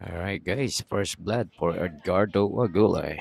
All right, guys. First blood for Edgardo Agulay.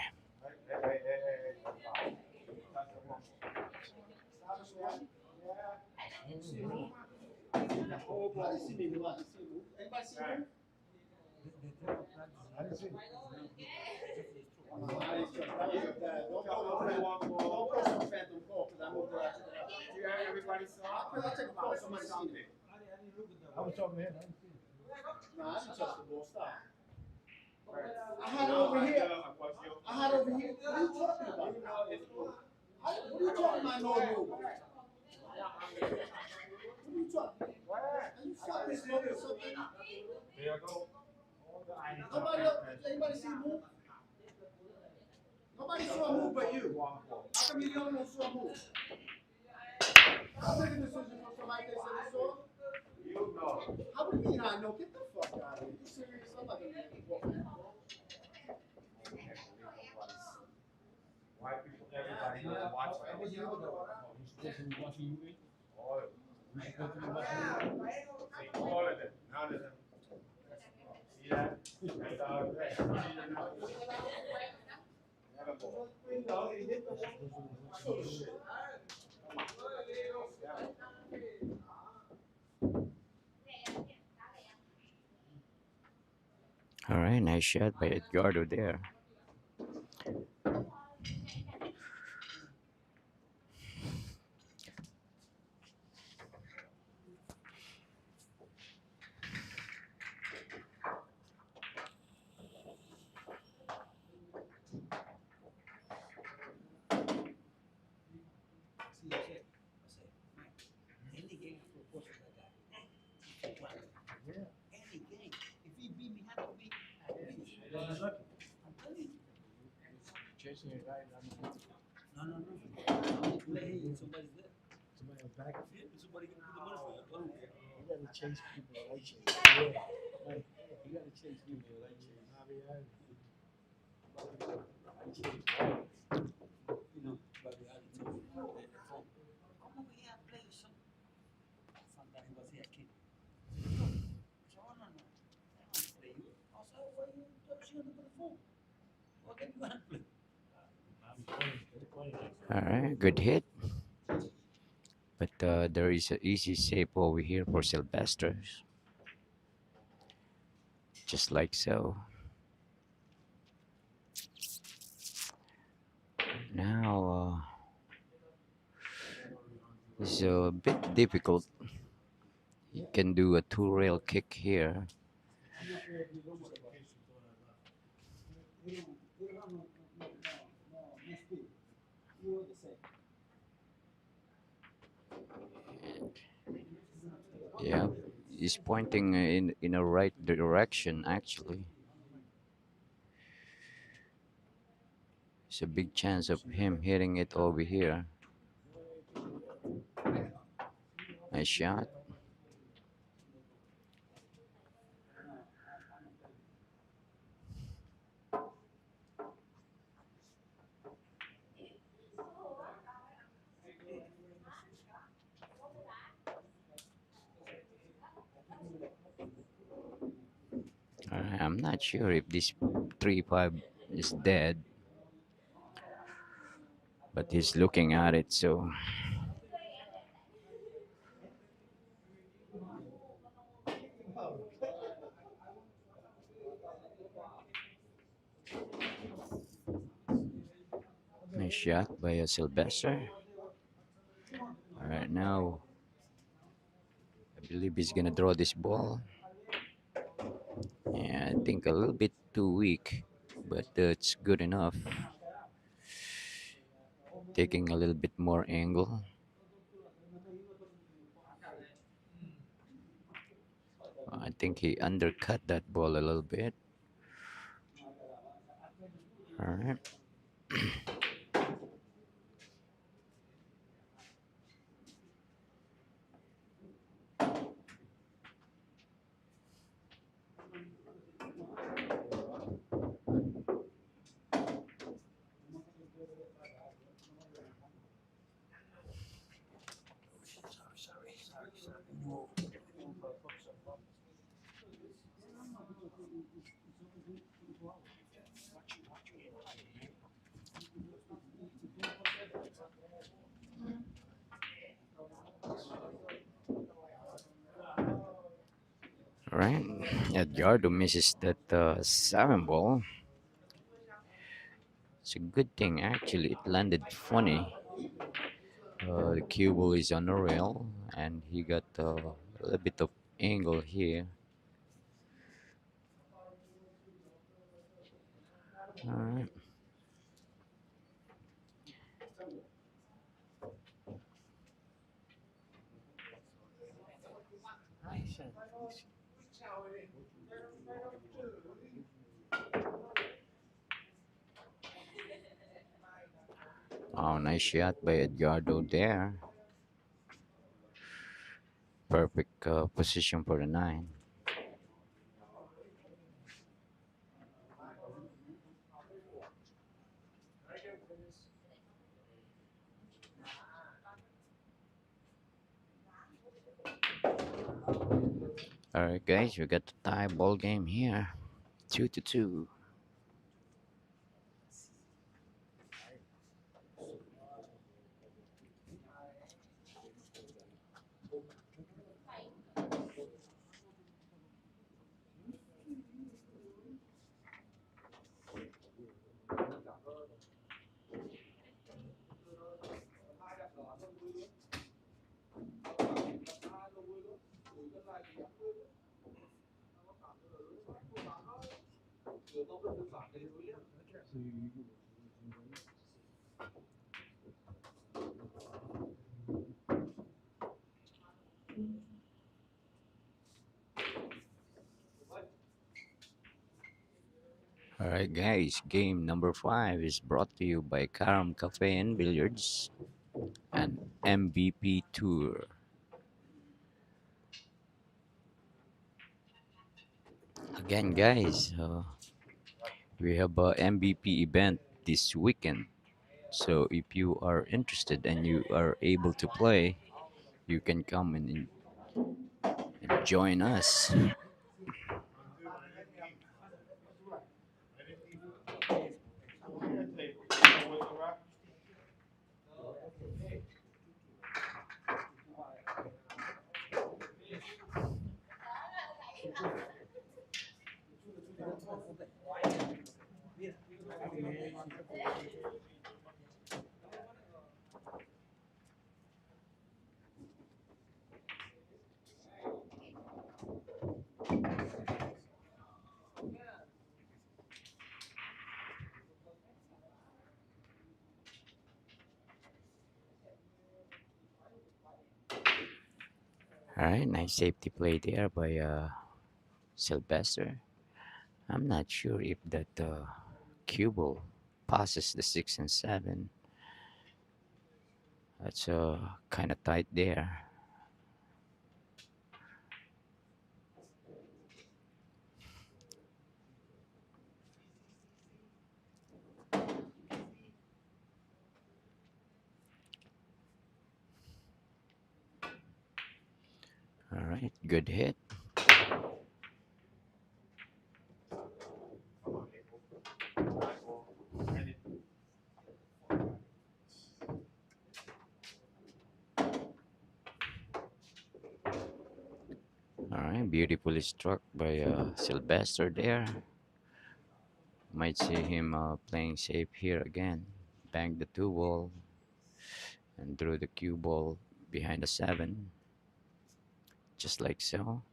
All right, nice shot by Edgardo there. All right, good hit. But there is an easy save over here for Sylvester. Just like so. Now, it's a bit difficult. You can do a two-rail kick here. Yeah, he's pointing in a right direction. Actually, there's a big chance of him hitting it over here. Nice shot. I'm not sure if this 3-5 is dead, but he's looking at it. So nice shot by Sylvester. All right, now I believe he's gonna draw this ball. Yeah, I think a little bit too weak, but it's good enough. Taking a little bit more angle. I think he undercut that ball a little bit. All right. All right. Edgardo misses that seven ball. It's a good thing actually. It landed funny. The cue ball is on the rail, and he got a little bit of angle here. All right. Oh, nice shot by Edgardo there. Perfect position for the nine. All right, guys, we got the tie ball game here, 2-2. All right, guys, game number 5 is brought to you by Karam Cafe and Billiards and MVP Tour. Again, guys, we have a MVP event this weekend. So if you are interested and you are able to play, you can come and join us. All right, nice safety play there by Sylvester. I'm not sure if that cue ball passes the 6 and 7. That's kind of tight there. All right, good hit. All right, beautifully struck by Sylvester there. Might see him playing safe here again. Bang the 2 ball and threw the cue ball behind the 7, just like so.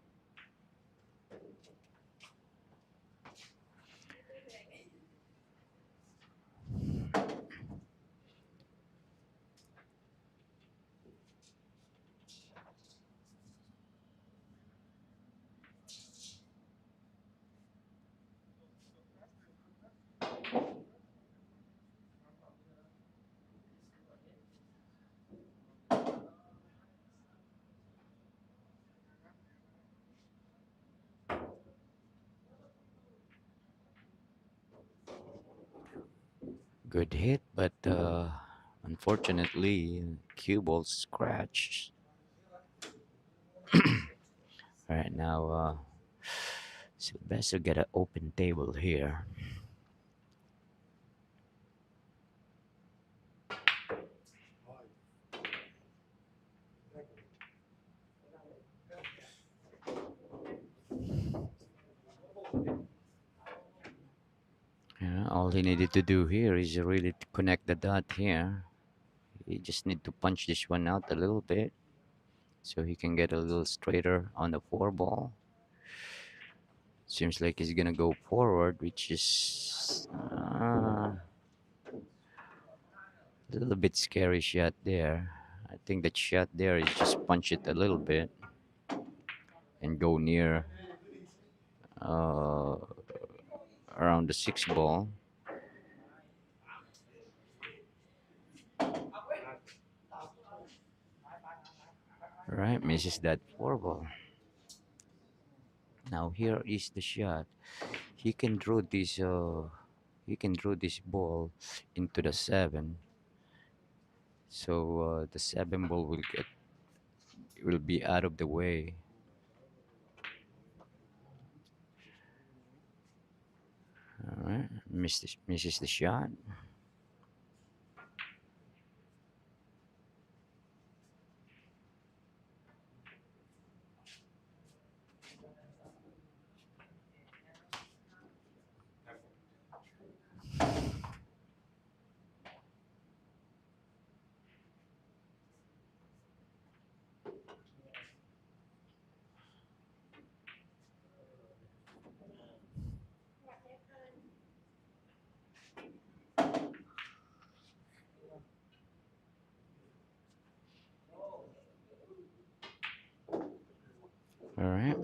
Good hit, but unfortunately, cue ball scratched. All right, now Sylvester get an open table here. Yeah, all he needed to do here is really to connect the dot here. He just need to punch this one out a little bit so he can get a little straighter on the 4 ball. Seems like he's gonna go forward, which is a little bit scary shot there. I think that shot there is just punch it a little bit and go near uh, around the 6 ball. Right, misses that 4 ball. Now here is the shot. He can draw this. He can draw this ball into the 7. So the 7 ball will be out of the way. All right, misses the shot. All right.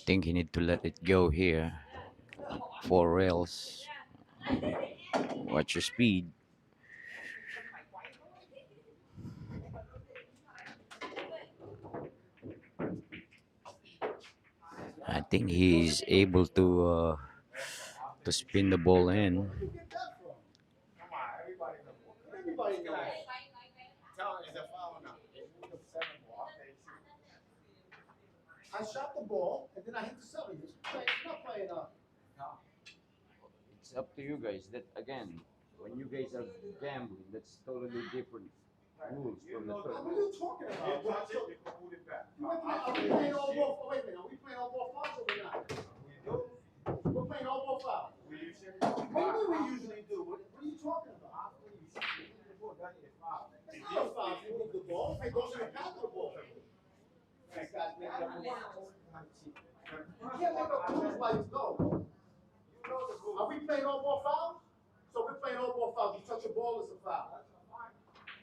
Think he need to let it go here. 4 rails. Watch your speed. I think he is able to spin the ball in. It's up to you guys. That again, when you guys are gambling, that's totally different rules from the third. What are you talking about? Are we playing all ball? Wait a minute. Are we playing all ball fouls or we're not? We're playing all ball fouls. What do you mean we usually do? What are you talking about? It's not a foul if you move the ball. It goes in the path of the ball. You can't make a everybody's go. Are we playing all ball fouls? So we're playing all ball fouls. You touch a ball, it's a foul.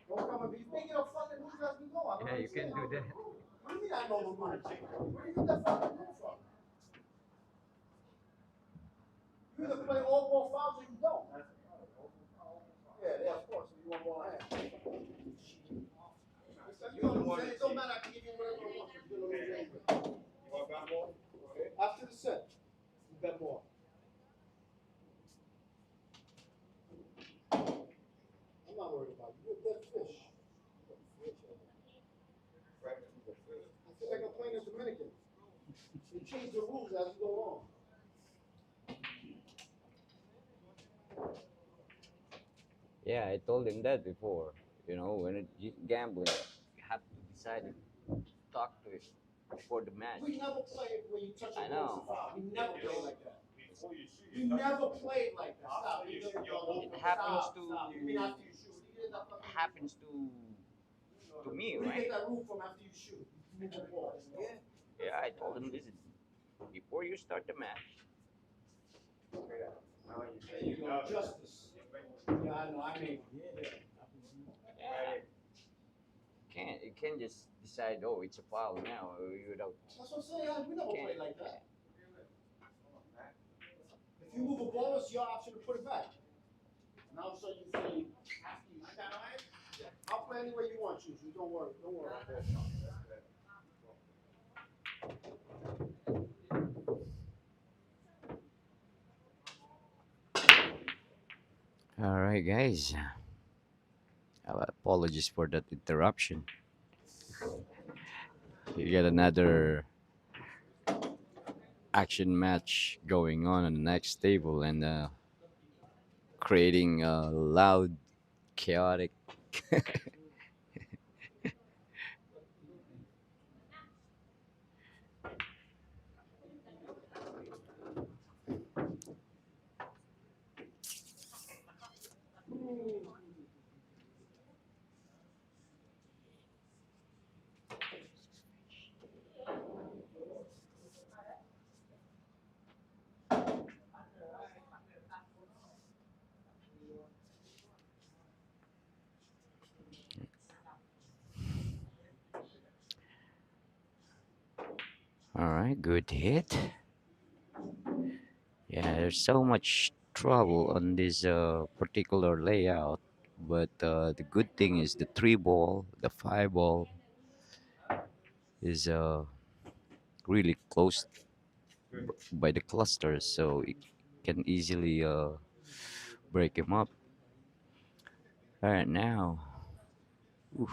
Don't come and be making up fucking rules as we go. Yeah, you can do that. What do you mean I know the rules? Where do you get that fucking rule from? You either play all ball fouls or you don't. Yeah, of course. You want ball hand. You don't lose it. It don't matter. I can give you whatever I want. You're gonna lose anyway. You want bet more? Okay. After the set, you bet more. I'm not worried about you. You're a dead fish. I feel like I'm playing a Dominican. They change the rules as we go along. Yeah, I told him that before. You know, when gambling, you have to decide to talk to it before the match. We never played when you touch a I ball. know. We never played like that. We never played like that. Stop. It happens to Stop. You mean after you shoot? You get that fucking happens to me, Where do you right? get that rule from after you shoot? You move the ball. Yeah. Yeah, I told him, listen, before you start the match, There you go. Justice. Yeah, I know. I mean, yeah, you can't just decide, oh, it's a foul now without. that's what I'm saying. We never Can't. played like that. If you move a ball, it's your option to put it back. Now, so you say after you shoot. I'll play any way you want, choose. You don't worry. Don't worry. All right, guys. Apologies for that interruption. You got another action match going on the next table and creating a loud, chaotic. All right, good hit. Yeah, there's so much trouble on this particular layout, but the good thing is the three ball, the five ball is really close by the clusters, so it can easily break him up. All right, now, oof,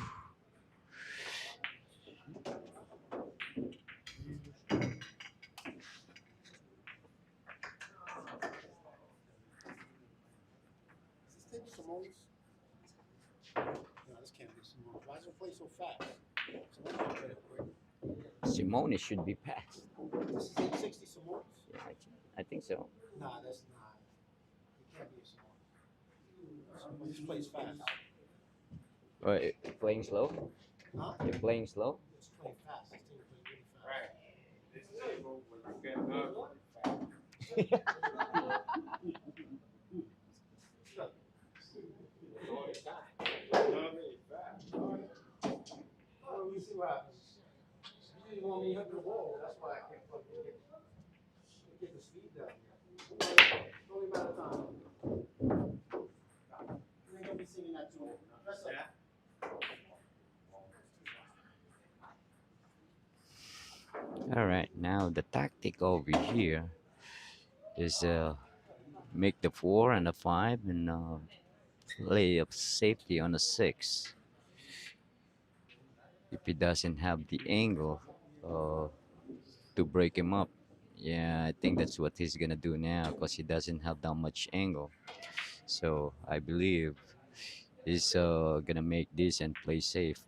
Is this tape Simone's? No, this can't be Simone. Why does it play so fast? Simone can play it quick. Simone should be passed. This is 860 Simone's? Yeah, I think so. Nah, that's not. It can't be a Simone. Simone just plays fast. Playing slow? Huh? You're playing slow? It's playing fast. This thing plays really fast. Oh, let me see what happens. You didn't want me hitting the wall. That's why I can't fucking get the speed down. It's only a matter of time. You ain't gonna be singing that too long. That's it. All right, now the tactic over here is make the four and the five and play of safety on the six. If he doesn't have the angle uh, to break him up, yeah, I think that's what he's gonna do now because he doesn't have that much angle. So I believe he's gonna make this and play safe.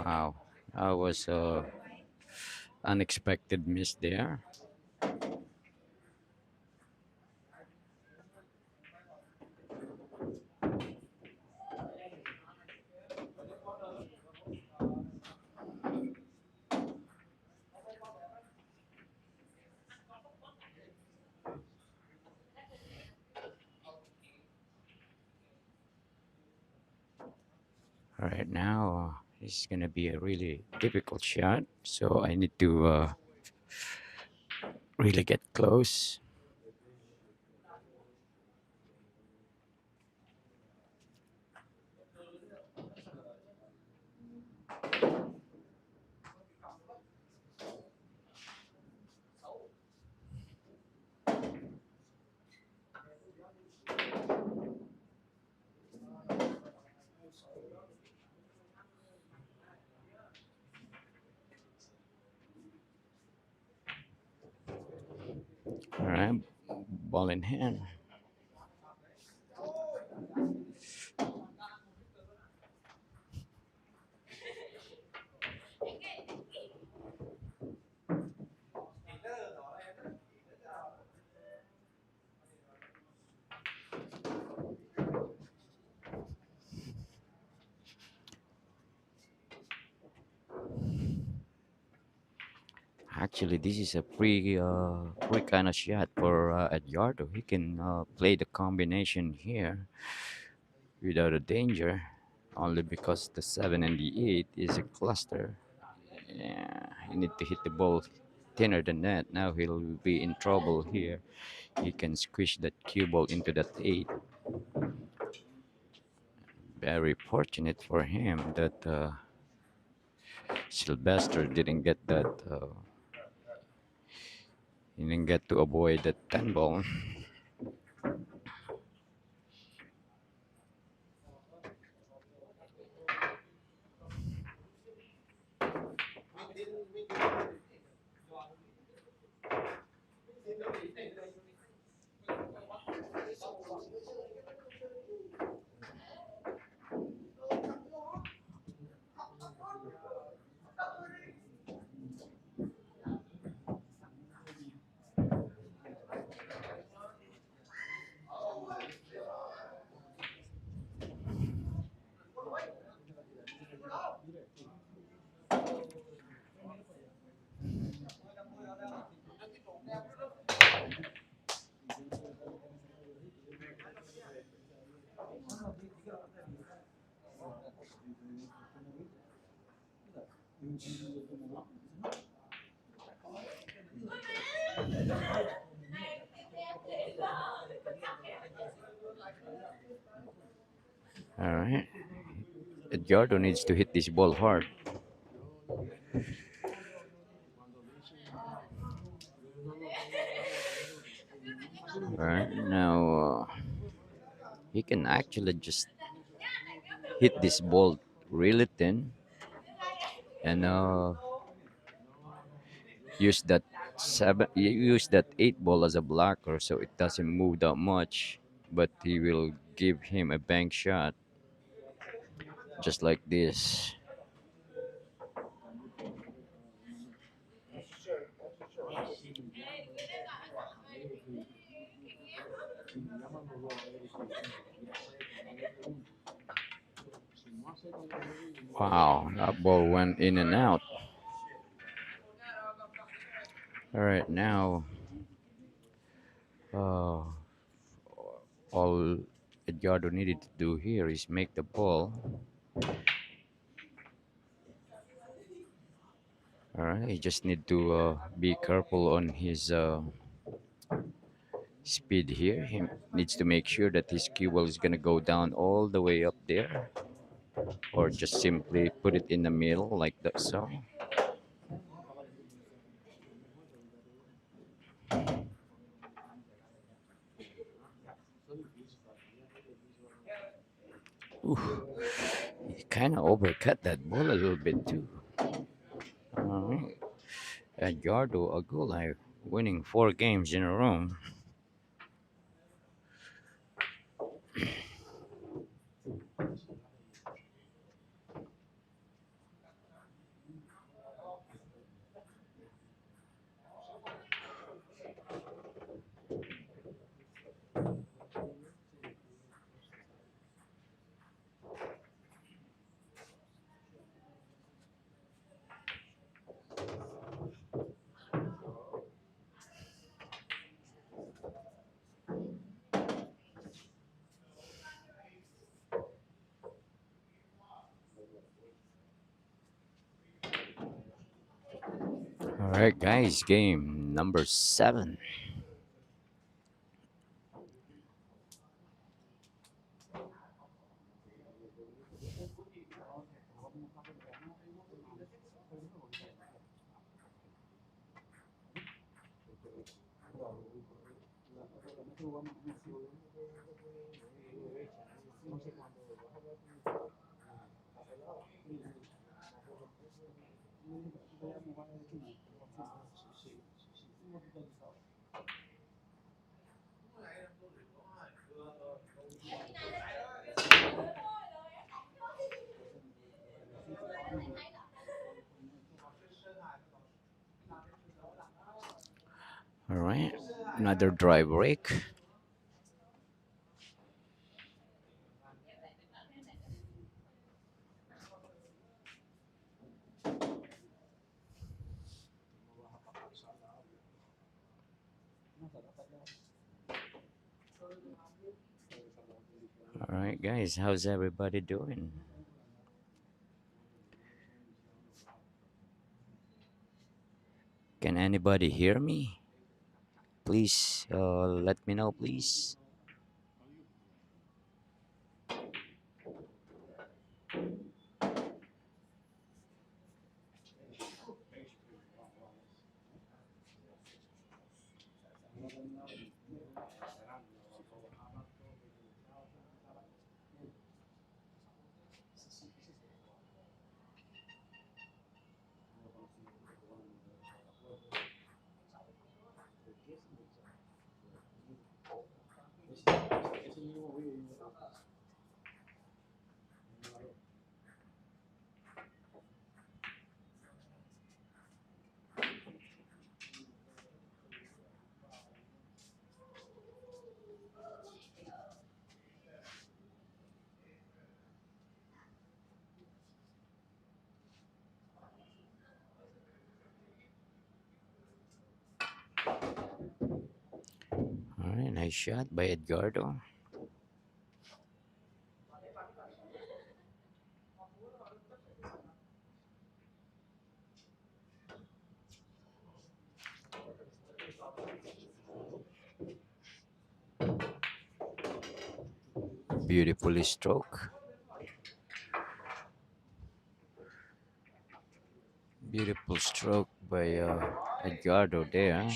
Wow, that was a unexpected miss there. All right, now this is gonna be a really difficult shot, so I need to really get close. All right, ball in hand. Actually, this is a free kind of shot for Edgardo. He can play the combination here without a danger, only because the 7 and the 8 is a cluster. Yeah, he need to hit the ball thinner than that. Now he'll be in trouble here. He can squish that cue ball into that 8. Very fortunate for him that Sylvester didn't get that. He didn't get to avoid that 10 ball. All right, Edgardo needs to hit this ball hard. All right, now he can actually just hit this ball really thin and use that use that 8 ball as a blocker so it doesn't move that much, but he will give him a bank shot just like this. Wow, that ball went in and out. All right, now uh, all Edgardo needed to do here is make the ball. All right, he just need to be careful on his speed here. He needs to make sure that his cue ball is gonna go down all the way up there, or just simply put it in the middle like that. So, he kind of overcut that ball a little bit too. All right, Edgardo Agulay winning 4 games in a row. All right, guys, game number 7. All right, another dry break. All right, guys, how's everybody doing? Can anybody hear me? Please let me know, please. All right, nice shot by Edgardo. Beautifully stroke. Beautiful stroke by Edgardo there.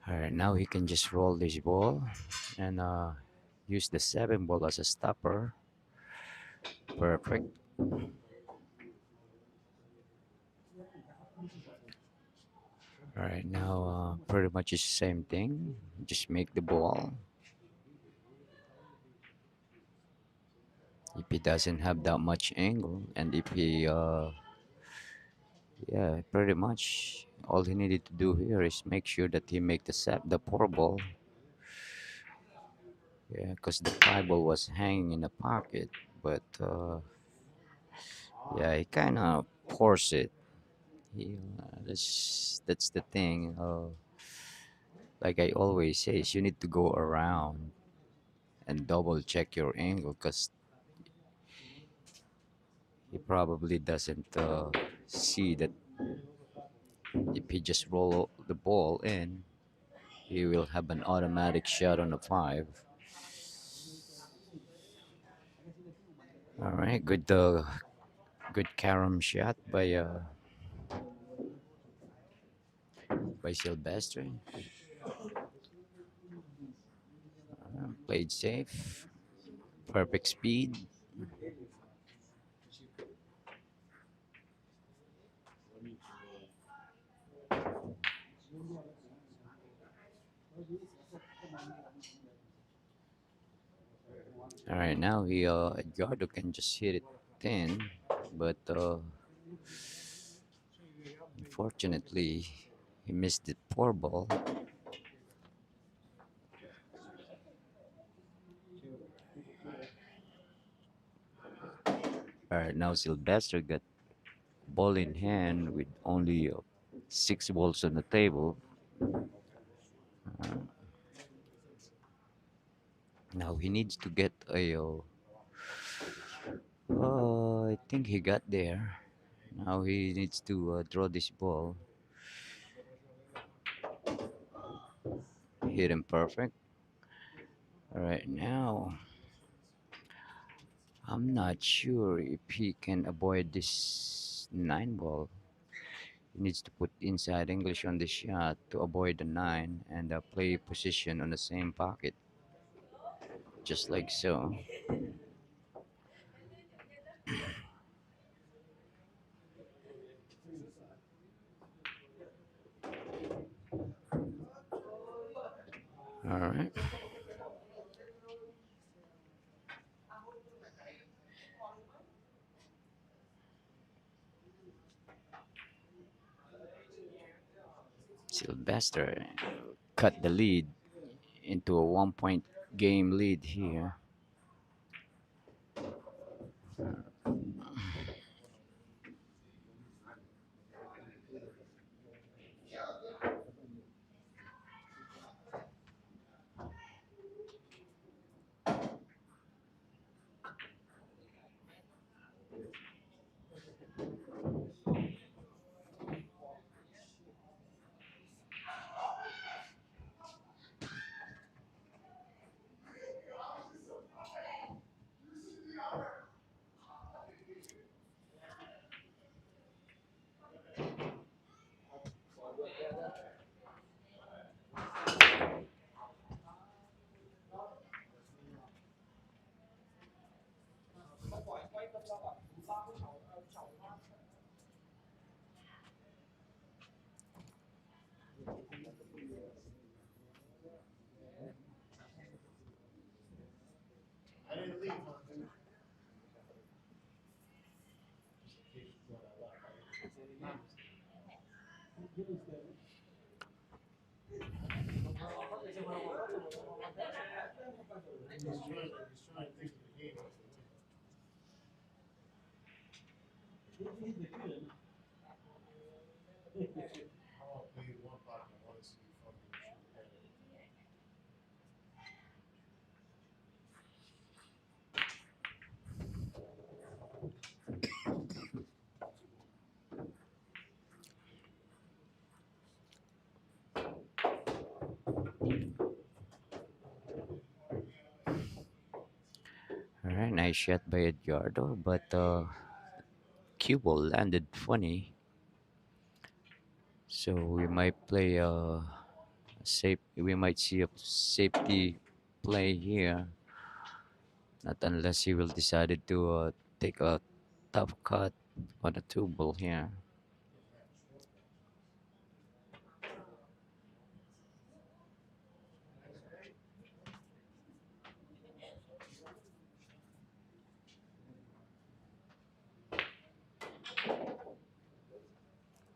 All right, now he can just roll this ball and use the 7 ball as a stopper. Perfect. All right, now pretty much is the same thing. Just make the ball. If he doesn't have that much angle, and if he, yeah, pretty much all he needed to do here is make sure that he make the 4 ball. Yeah, because the 5 ball was hanging in the pocket, but yeah, he kind of forced it. That's the thing. Like I always say, is you need to go around and double check your angle because he probably doesn't see that if he just roll the ball in, he will have an automatic shot on the 5. All right, good carom shot by Sylvestre. Played safe, perfect speed. All right, now he Edgardo can just hit it thin, but unfortunately he missed the 4 ball. All right, now Sylvester got ball in hand with only 6 balls on the table. Now he needs to get a. I think he got there. Now he needs to draw this ball. Hit him perfect. All right now. I'm not sure if he can avoid this 9 ball. He needs to put inside English on the shot to avoid the 9 and play position on the same pocket, just like so. All right. Sylvester cut the lead into a 1 point game lead here. I didn't leave, huh? He's trying to think of the game. I want to play one pocket. I want to see fucking shoot at it. All right, nice shot by Edgardo, but cue ball landed funny, so we might play safe. We might see a safety play here, not unless he will decided to take a tough cut on a 2 ball here.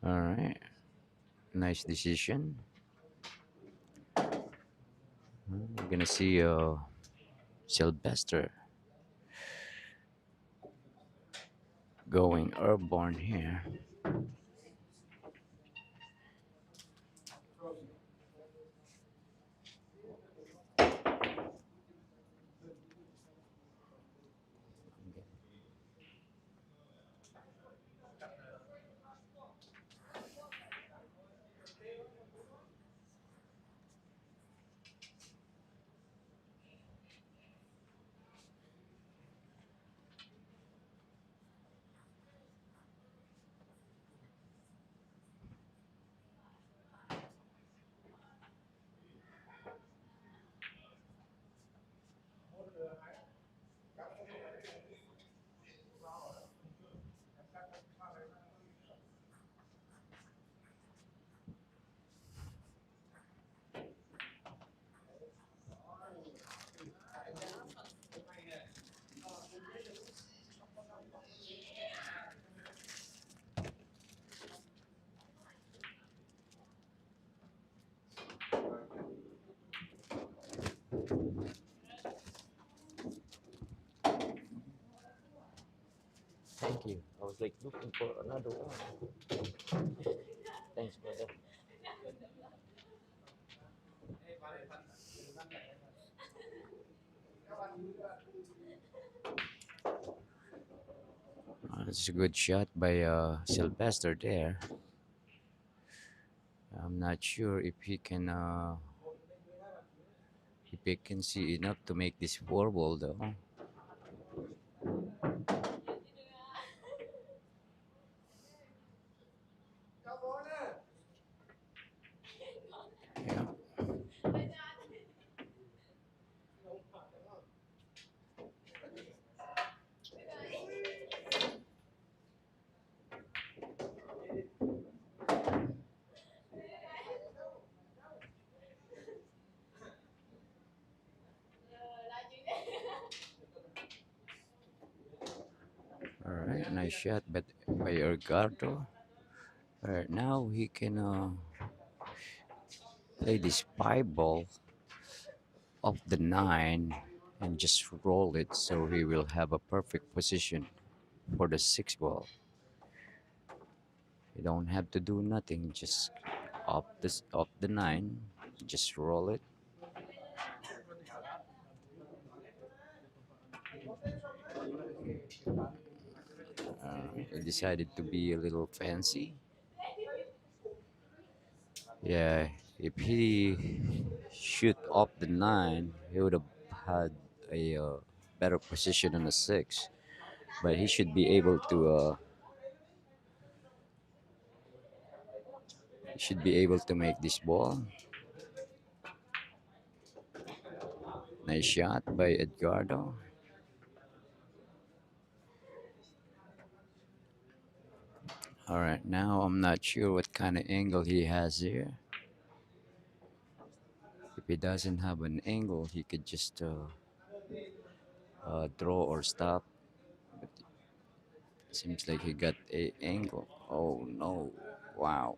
All right, nice decision. We're gonna see Sylvester going airborne here. Thank you. I was like looking for another one. Thanks, brother. That's a good shot by Sylvester there. I'm not sure if he can see enough to make this four ball though. Yeah. All right, nice shot, but by Edgardo. All right, now he can play this five ball off the nine and just roll it, so he will have a perfect position for the six ball. You don't have to do nothing, just off the nine, just roll it. He decided to be a little fancy. Yeah, if he shoot off the nine, he would have had a better position on the six. But he should be able to make this ball. Nice shot by Edgardo. All right, now I'm not sure what kind of angle he has here. If he doesn't have an angle, he could just draw or stop. But it seems like he got a angle. Oh no! Wow.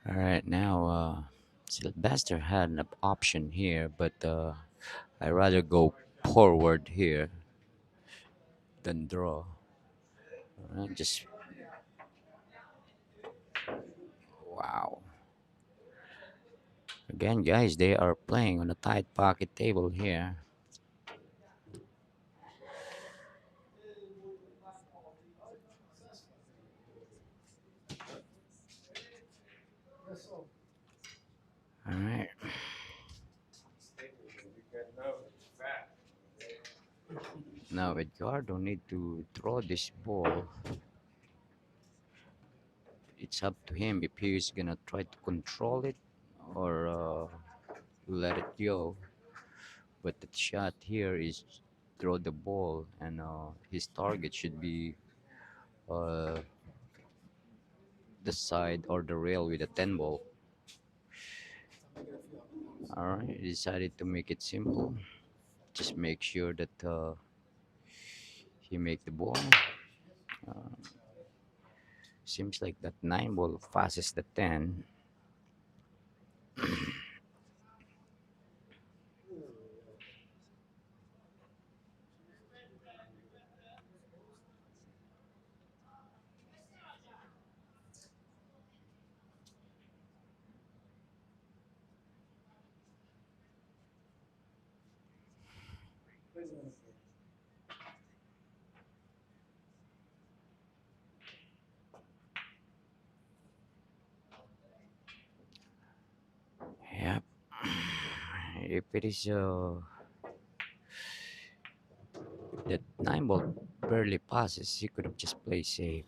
All right, now Sylvester had an option here, but I rather go forward here than draw. Just wow. Again, guys, they are playing on a tight pocket table here. All right. Now Edgardo need to throw this ball. It's up to him if he is gonna try to control it or let it go. But the shot here is throw the ball, and his target should be uh, the side or the rail with a 10 ball. All right, he decided to make it simple. Just make sure that he make the ball. Seems like that 9 ball passes the 10. Yep. If it is that 9 ball barely passes, he could have just played safe.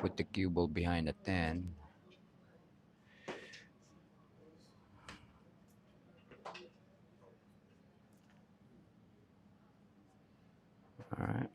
Put the cue ball behind the 10. All right.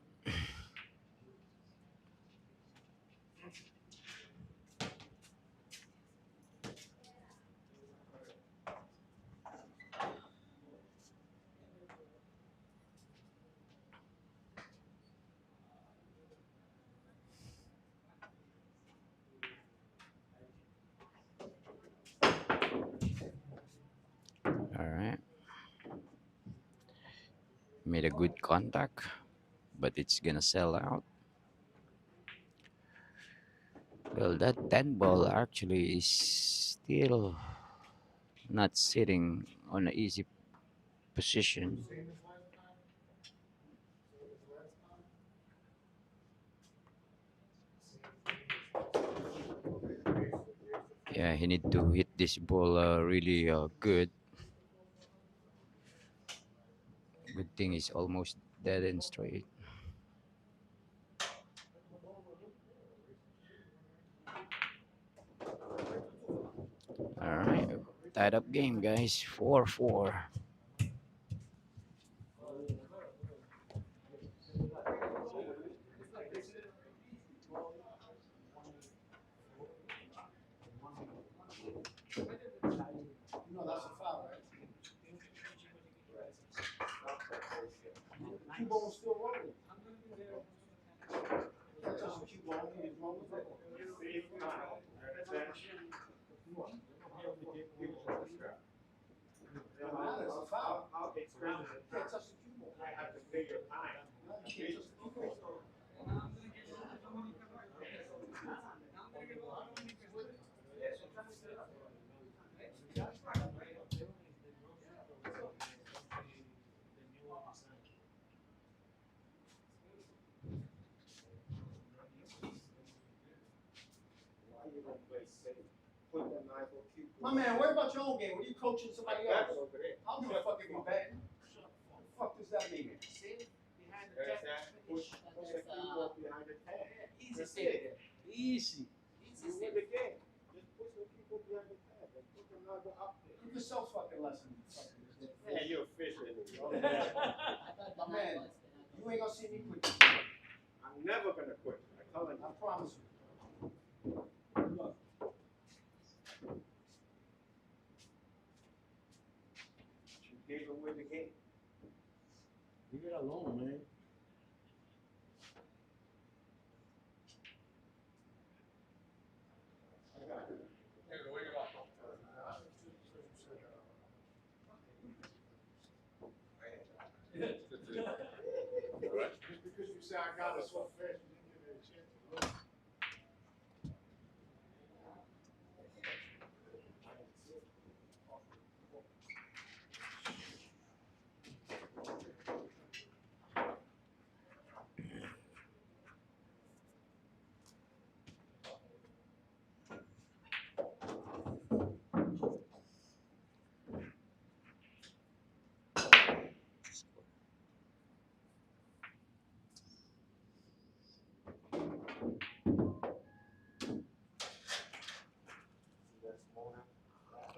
made a good contact, but it's gonna sell out. Well, that 10 ball actually is still not sitting on an easy position. Yeah, he need to hit this ball really good. Good thing is almost dead and straight. All right, tied up game, guys. 4-4. You know that's a foul, right? Cue ball was still rolling. That's just a cue ball. He was rolling with it. No matter, it's a foul. You can't touch the cue ball. No, you can't touch the cue ball. My man, worry about your own game. When you coaching somebody else, I don't give a fuck if you're betting. What the fuck does that mean? Easy. Give yourself fucking lessons. Yeah, you're official. My man, you ain't gonna see me quit. I'm never gonna quit. I tell you. I promise you. Look. You gave away the game. Leave it alone, man. Just because you say I got it so fast, you didn't give it a chance to look.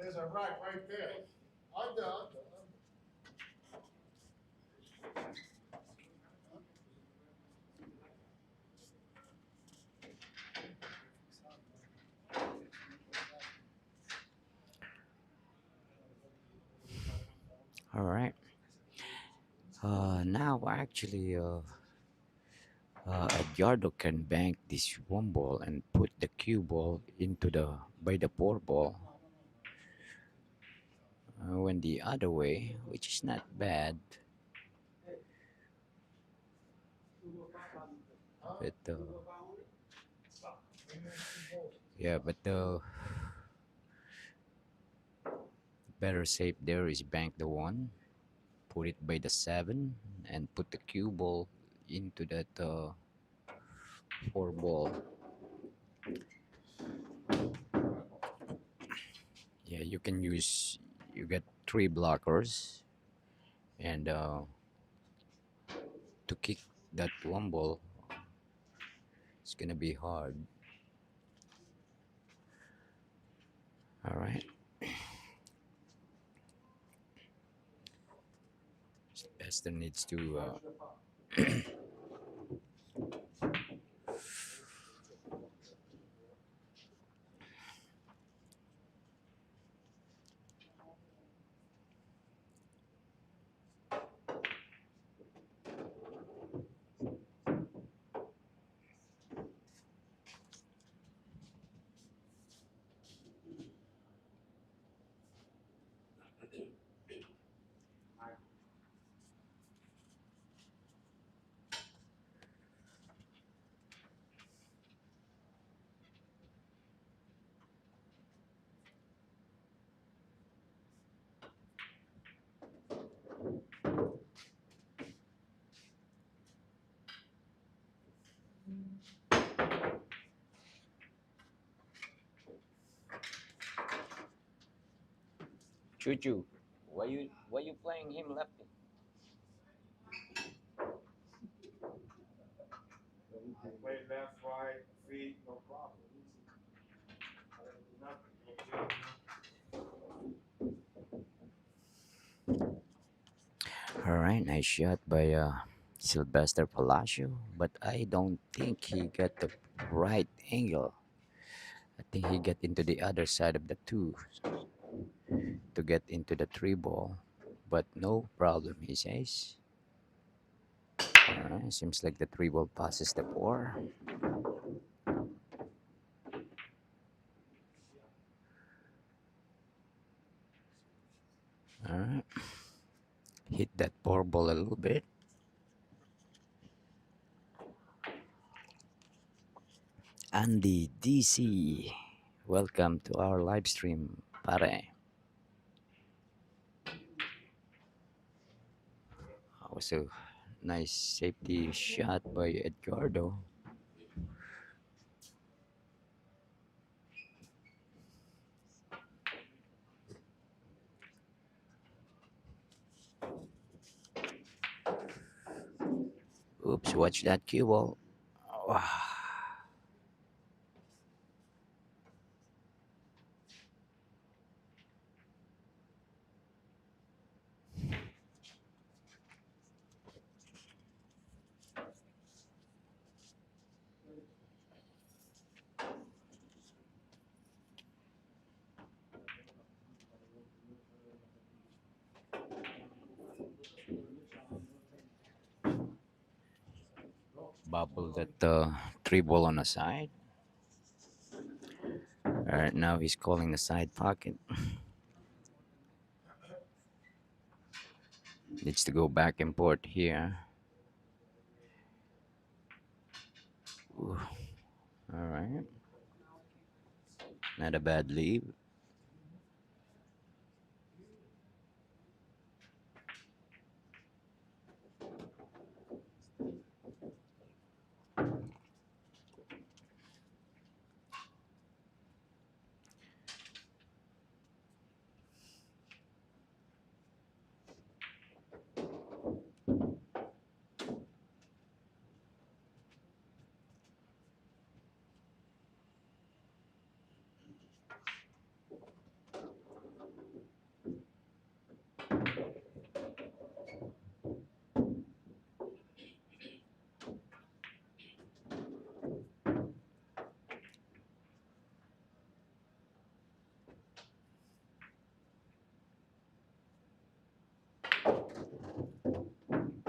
There's a rack right there. Under. All right. Now actually, Edgardo can bank this one ball and put the cue ball into the by the four ball. When the other way, which is not bad. But yeah, but the better safe there is bank the one, put it by the seven, and put the cue ball into that four ball. Yeah, you can use. You get three blockers, and to kick that one ball, it's gonna be hard. All right. Sylvester needs to. Choo, why you playing him lefty? You can play left, right, feet, no problem. Nothing, no big. All right, nice shot by Silvestre Palacio, but I don't think he got the right angle. I think he got into the other side of the two to get into the three ball, but no problem, he says. All right, seems like the three ball passes the four. All right, hit that four ball a little bit. Andy DC, welcome to our live stream, pare. That was a nice safety shot by Edgardo. Oops, watch that cue ball. Bubble that three ball on the side. All right, now he's calling the side pocket. Needs to go back and forth here. Ooh, all right, not a bad lead.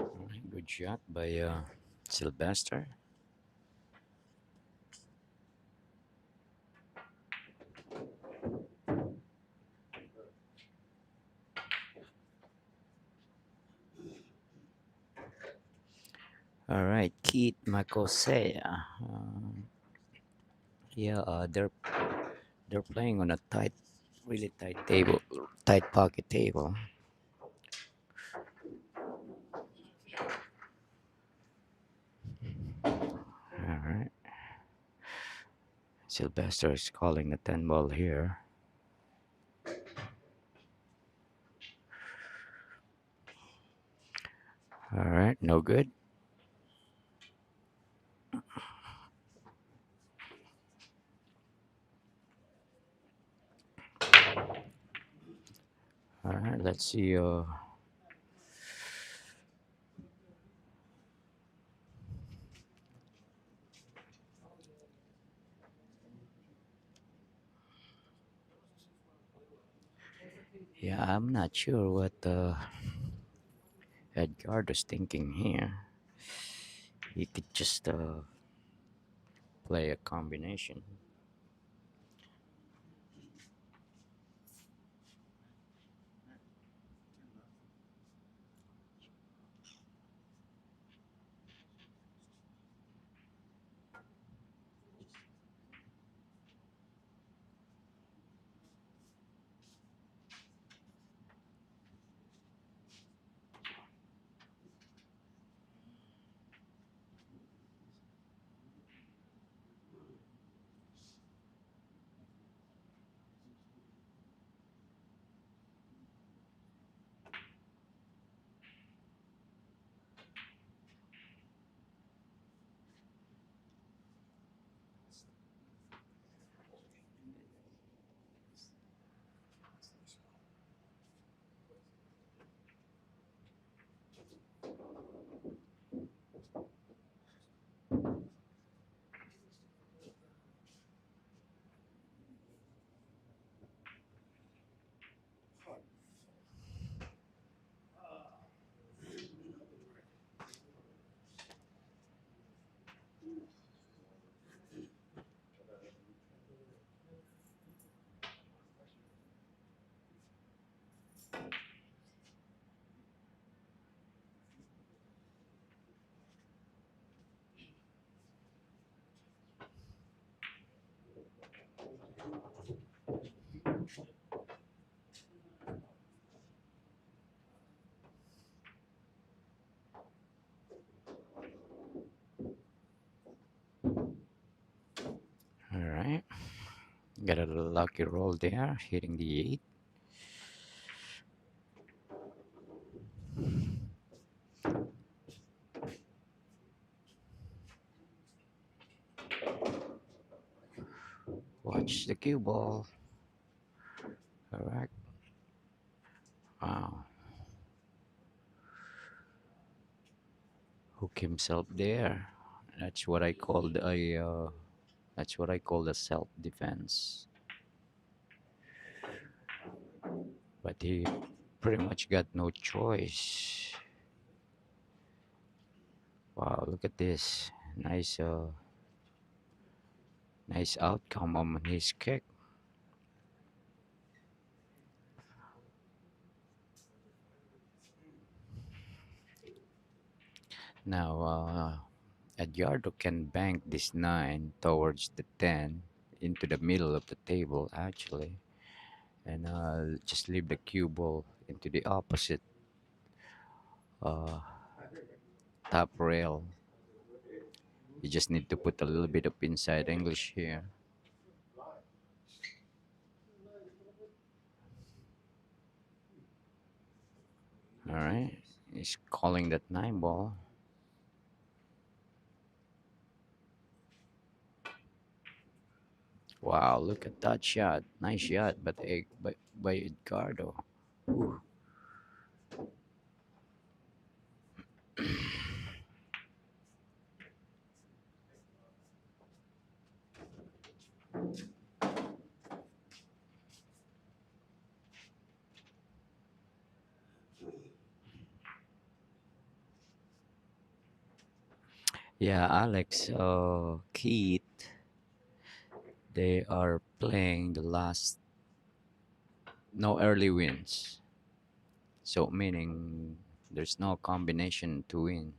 All right, good shot by Sylvester. All right, Keith Makosea. Yeah, they're playing on a tight, really tight table, tight pocket table. All right, Sylvester is calling the 10 ball here. All right, no good. All right, let's see. Yeah, I'm not sure what Edgardo's thinking here. He could just play a combination. Got a lucky roll there, hitting the 8. Watch the cue ball. Correct. Wow. Hook himself there. That's what I called a. That's what I call the self-defense. But he pretty much got no choice. Wow, look at this. Nice, nice outcome on his kick. Now, Edgardo can bank this 9 towards the 10 into the middle of the table, actually, and just leave the cue ball into the opposite uh, top rail. You just need to put a little bit of inside English here. All right, he's calling that 9 ball. Wow, look at that shot. Nice shot, but by Edgardo. Ooh. Yeah, Alex, Keith, they are playing the last, no early wins. So meaning there's no combination to win.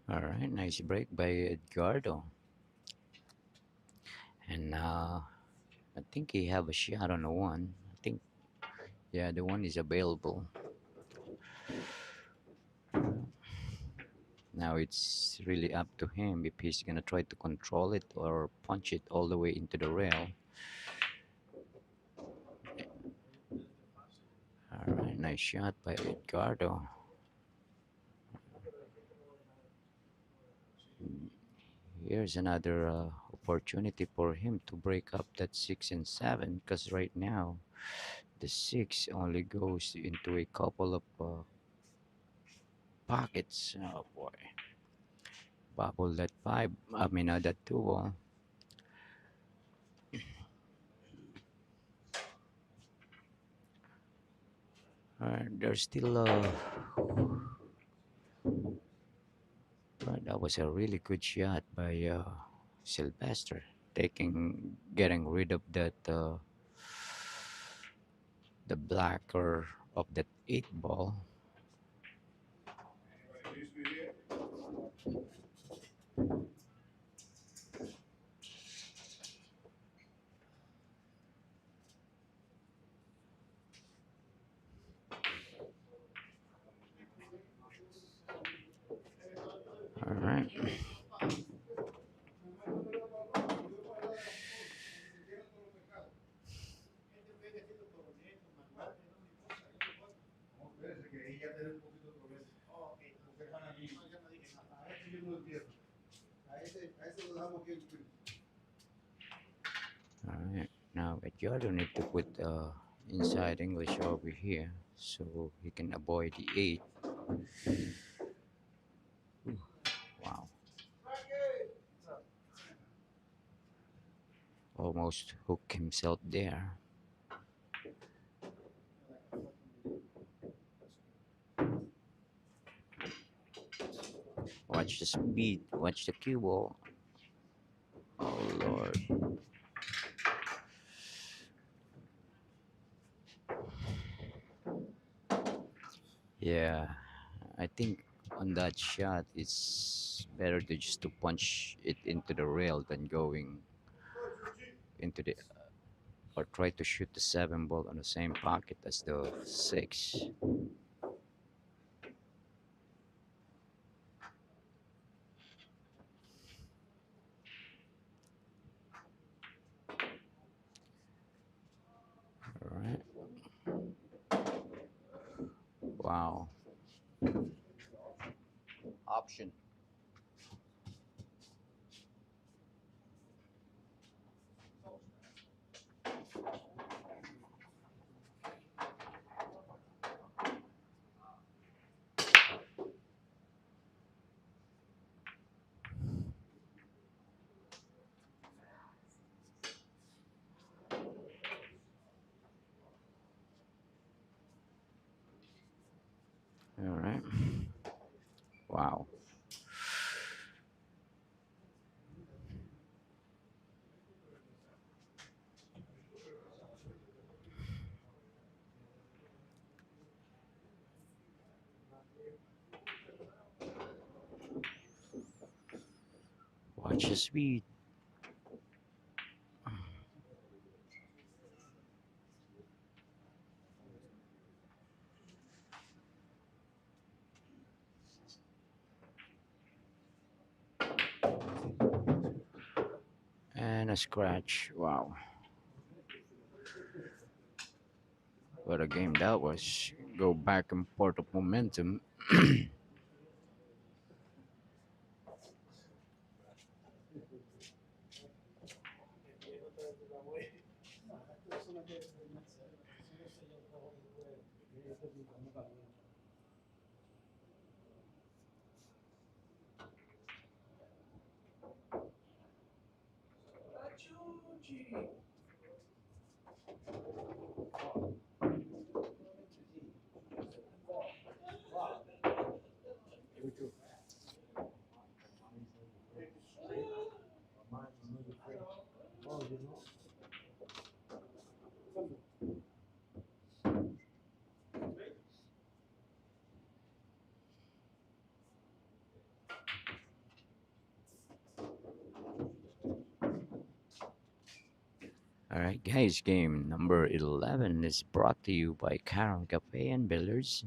All right, nice break by Edgardo. And now I think he have a shot on the one. I think, yeah, the one is available. Now it's really up to him if he's gonna try to control it or punch it all the way into the rail. All right, nice shot by Edgardo. Here's another opportunity for him to break up that 6 and 7, because right now the 6 only goes into a couple of pockets. Oh boy, bubble that 5. I mean, that 2 ball. There's still that was a really good shot by Sylvester, getting rid of that the blacker of that 8 ball. All right. No, espérese que ahí ya tiene un poquito de problema. Porque a este yo no lo entiendo. A ese lo dejamos aquí. All right. Now, but you don't need to put inside English over here, so he can avoid the 8. Wow, almost hooked himself there. Watch the speed, watch the cue ball. Oh lord. Yeah, I think on that shot it's better to just to punch it into the rail than going into the or try to shoot the 7 ball on the same pocket as the 6. All right. Wow. Option. All right. Wow. Watch the speed. And a scratch. Wow. What a game that was. Go back and forth of momentum. All right, guys. Game number 11 is brought to you by Caron Cafe and Billiards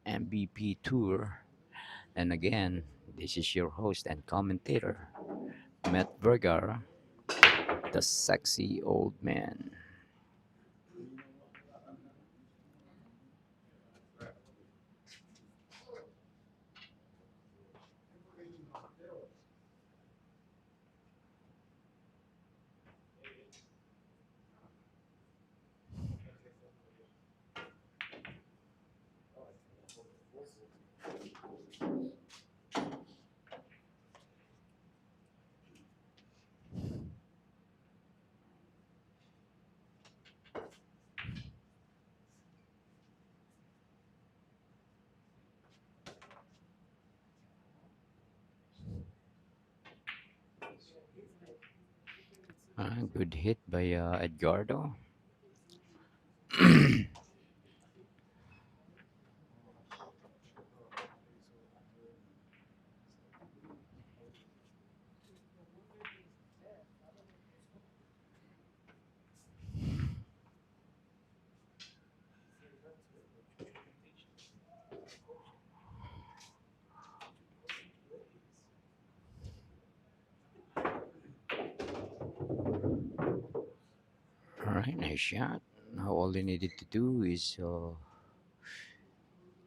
MVP Tour. And again, this is your host and commentator, Matt Vergara, the sexy old man. Good hit by Edgardo. All right, nice shot. Now all you needed to do is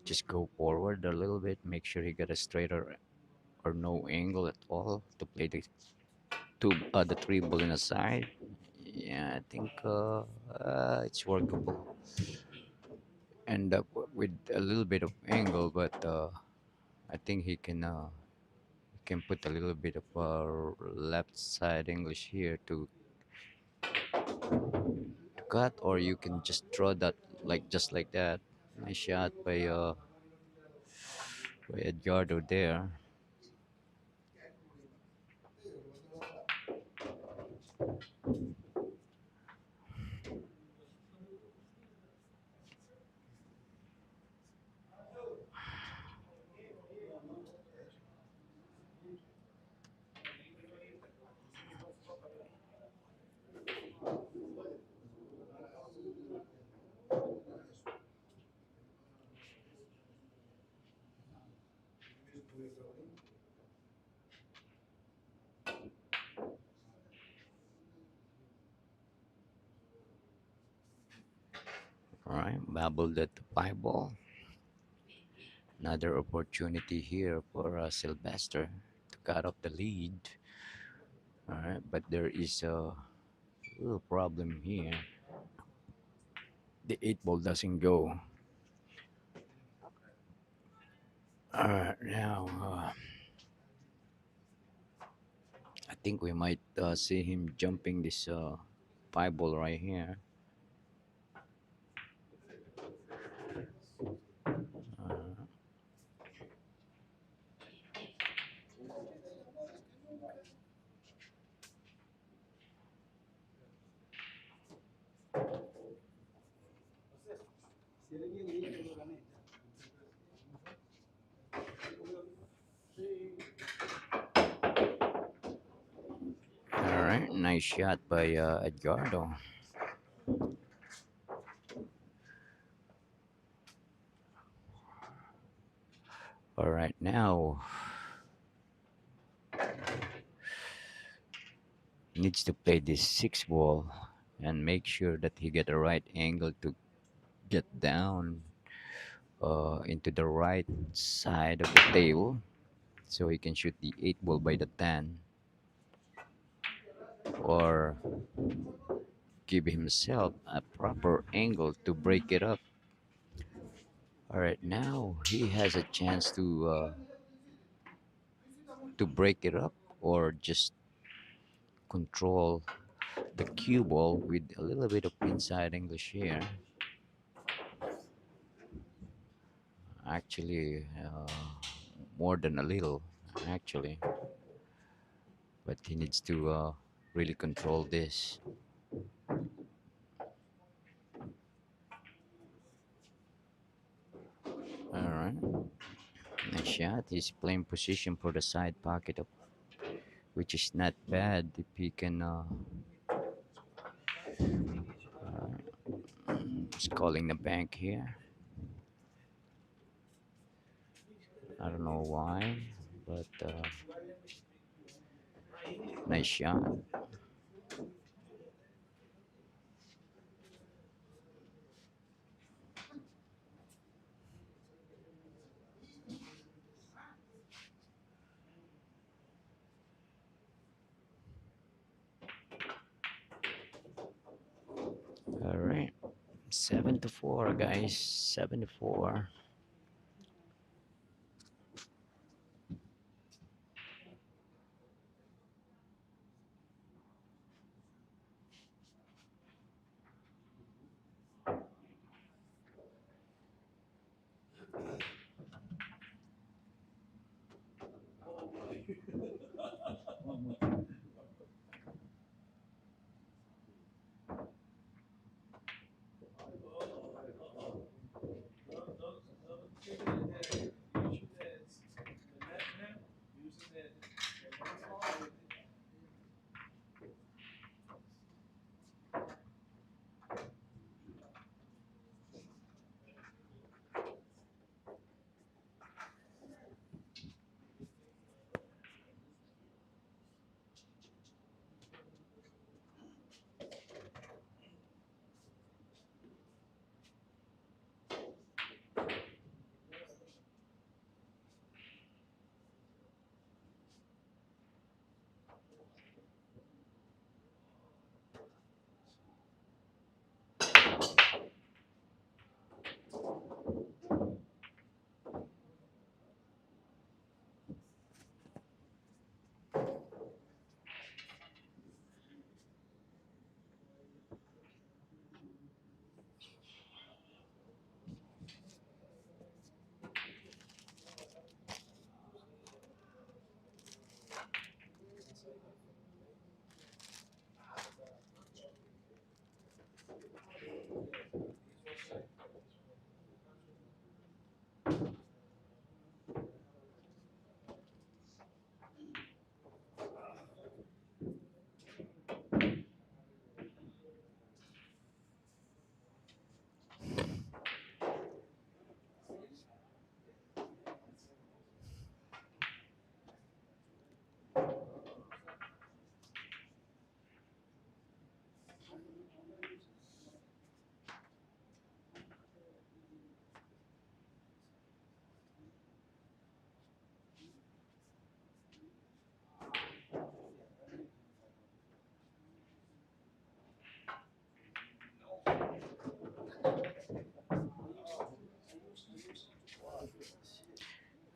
just go forward a little bit, make sure he got a straighter or no angle at all to play the three ball in a side. Yeah, I think it's workable. end up with a little bit of angle, but I think he can put a little bit of left side English here to cut, or you can just draw that like just like that. Nice shot by Edgardo there. All right, babbled at the 5 ball. Another opportunity here for Sylvester to cut off the lead. All right, but there is a little problem here. The 8 ball doesn't go. All right, now I think we might see him jumping this 5 ball right here. Uh, all right, nice shot by Edgardo. All right, now needs to play this 6 ball and make sure that he get the right angle to get down into the right side of the table so he can shoot the 8 ball by the 10 or give himself a proper angle to break it up. All right, now he has a chance to break it up or just control the cue ball with a little bit of inside English here. Actually, more than a little, actually, but he needs to really control this. All right, nice shot. He's playing position for the side pocket, which is not bad if he can. He's calling the bank here. I don't know why, but nice shot. All right, 7-4, guys. 7-4.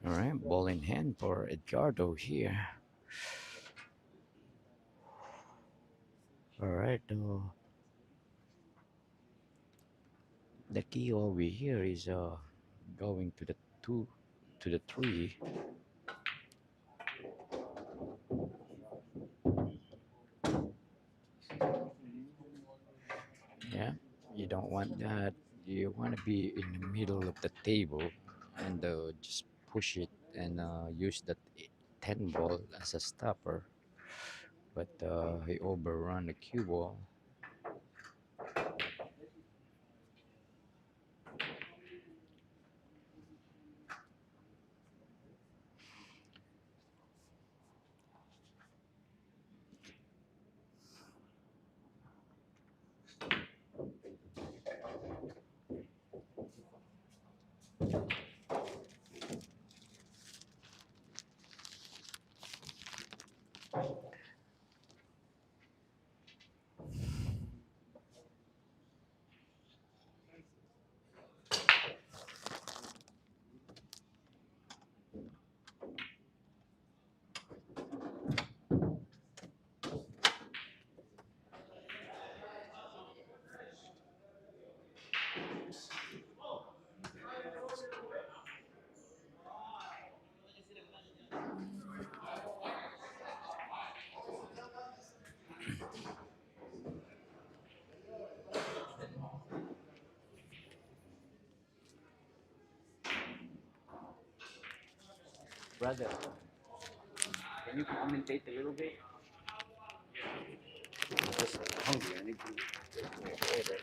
All right, ball in hand for Edgardo here. All right, the key over here is going to the two, to the three. Yeah, you don't want that. You want to be in the middle of the table and just push it and use that 10 ball as a stopper. But he overrun the cue ball. Brother, can you commentate a little bit? I'm just hungry. I need to order.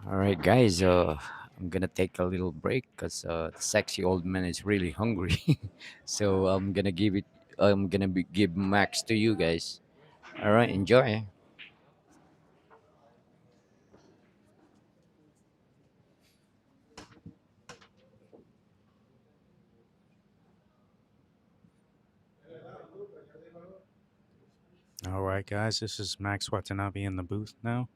All right, guys. I'm gonna take a little break because the sexy old man is really hungry. So I'm gonna give it. Give Max to you guys. All right, enjoy. All right, guys, this is Max Watanabe in the booth now.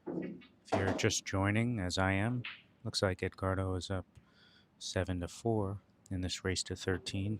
If you're just joining, as I am, looks like Edgardo is up 7-4 in this race to 13.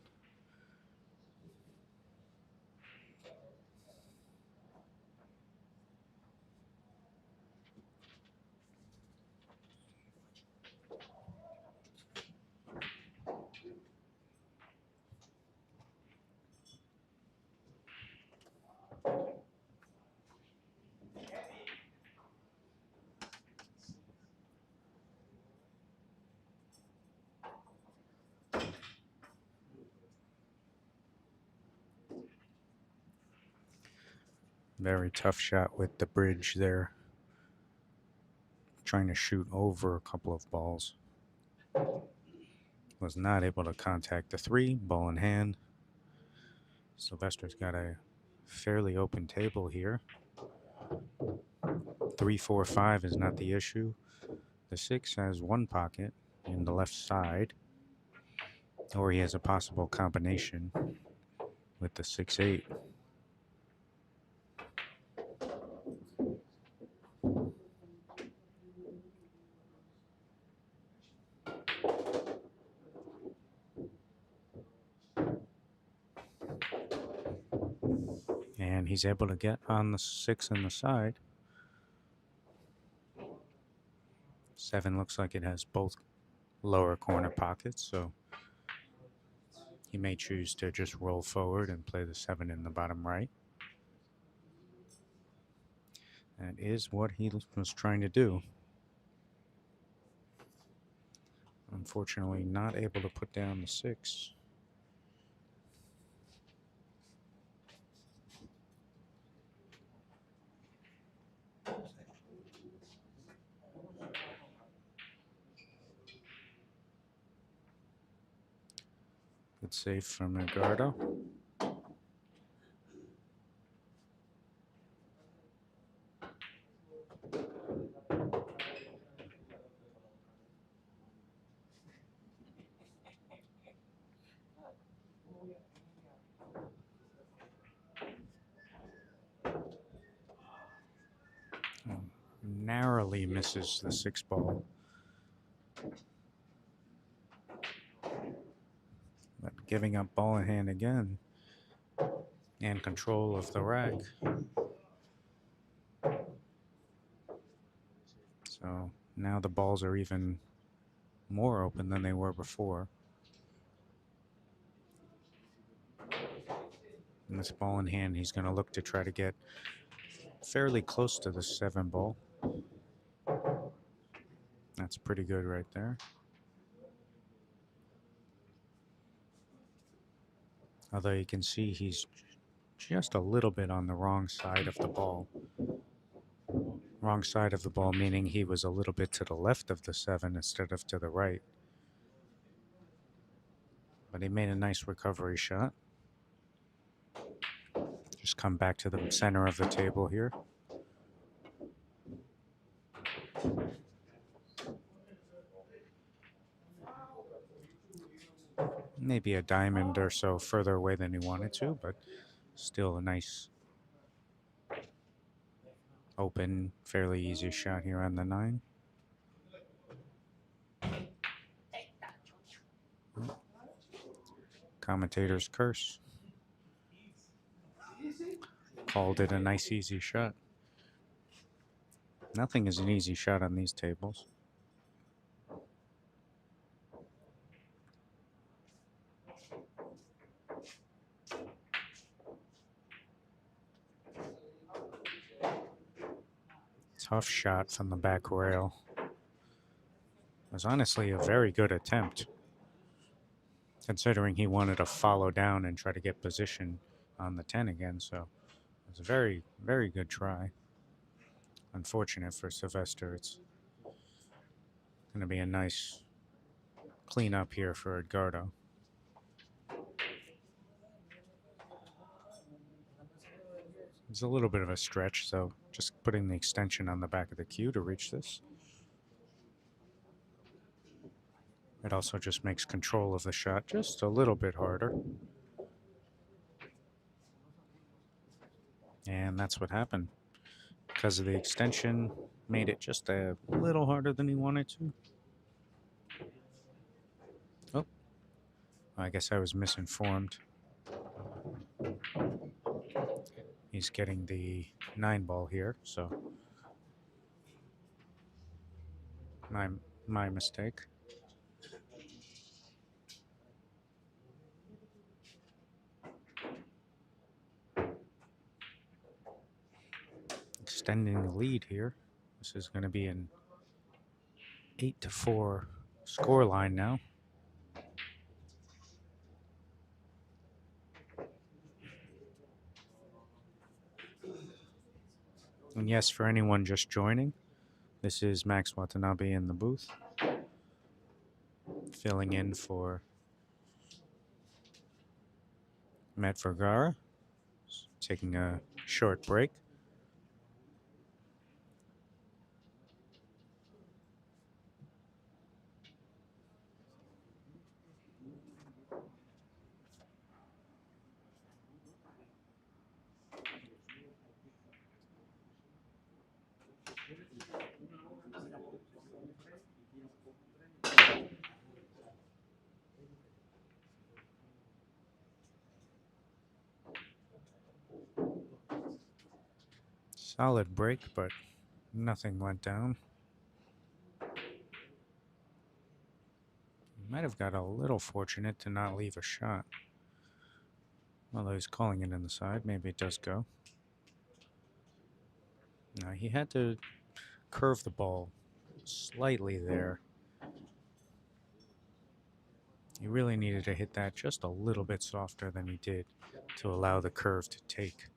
Very tough shot with the bridge there, trying to shoot over a couple of balls. Was not able to contact the three, ball in hand. Sylvester's got a fairly open table here. 3, 4, 5 is not the issue. The 6 has one pocket in the left side, or he has a possible combination with the 6-8. And he's able to get on the 6 on the side. 7 looks like it has both lower corner pockets, so he may choose to just roll forward and play the 7 in the bottom right. That is what he was trying to do. Unfortunately, not able to put down the 6. Good save from Edgardo. Narrowly misses the 6 ball. But giving up ball in hand again and control of the rack. So now the balls are even more open than they were before. And this ball in hand, he's going to look to try to get fairly close to the 7 ball. That's pretty good right there. Although you can see he's just a little bit on the wrong side of the ball. Wrong side of the ball meaning he was a little bit to the left of the 7 instead of to the right. But he made a nice recovery shot. Just come back to the center of the table here. Maybe a diamond or so further away than he wanted to, but still a nice open, fairly easy shot here on the 9. Commentator's curse. Called it a nice easy shot. Nothing is an easy shot on these tables. Tough shot from the back rail. It was honestly a very good attempt, considering he wanted to follow down and try to get position on the 10 again. So it was a very, very good try. Unfortunate for Sylvester. It's going to be a nice cleanup here for Edgardo. It's a little bit of a stretch, so just putting the extension on the back of the cue to reach this. It also just makes control of the shot just a little bit harder. And that's what happened. Because of the extension, made it just a little harder than he wanted to. Oh, I guess I was misinformed. He's getting the 9 ball here, so my mistake. Extending the lead here. This is going to be an 8-4 score line now. And yes, for anyone just joining, this is Max Watanabe in the booth, filling in for Matt Vergara, taking a short break. Solid break, but nothing went down. Might have got a little fortunate to not leave a shot. Although he's calling it in the side, maybe it does go. No, he had to curve the ball slightly there. He really needed to hit that just a little bit softer than he did to allow the curve to take.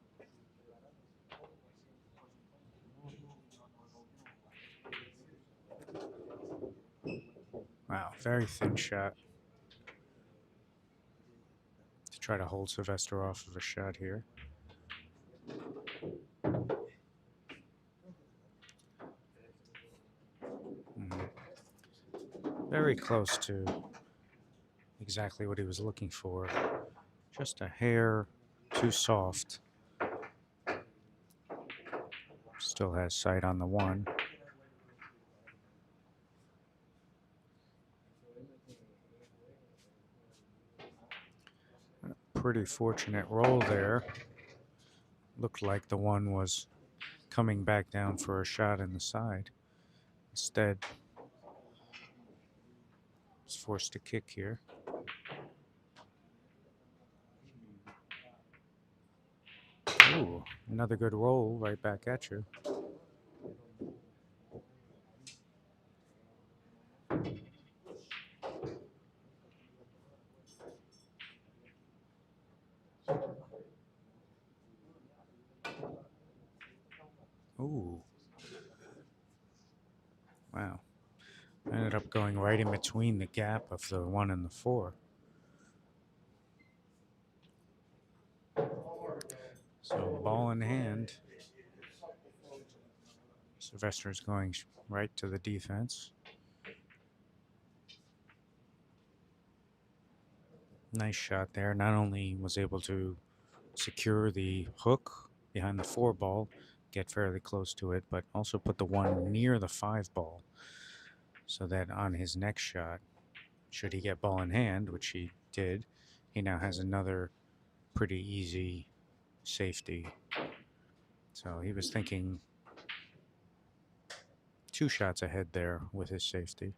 Wow, very thin shot to try to hold Sylvester off of a shot here. Very close to exactly what he was looking for. Just a hair too soft. Still has sight on the 1. Pretty fortunate roll there. Looked like the one was coming back down for a shot in the side. Instead, was forced to kick here. Ooh, another good roll right back at you. Ooh. Wow. Ended up going right in between the gap of the 1 and the 4. So ball in hand. Sylvester's going right to the defense. Nice shot there. Not only was able to secure the hook behind the 4 ball, get fairly close to it, but also put the 1 near the 5 ball so that on his next shot, should he get ball in hand, which he did, he now has another pretty easy safety. So he was thinking 2 shots ahead there with his safety.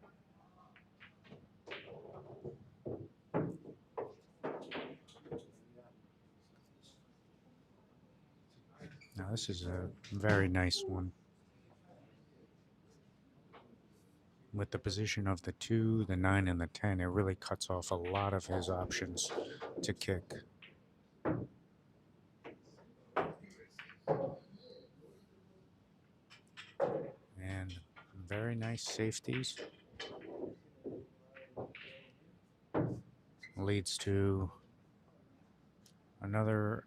Now this is a very nice one. With the position of the 2, the 9, and the 10, it really cuts off a lot of his options to kick. And very nice safeties. Leads to another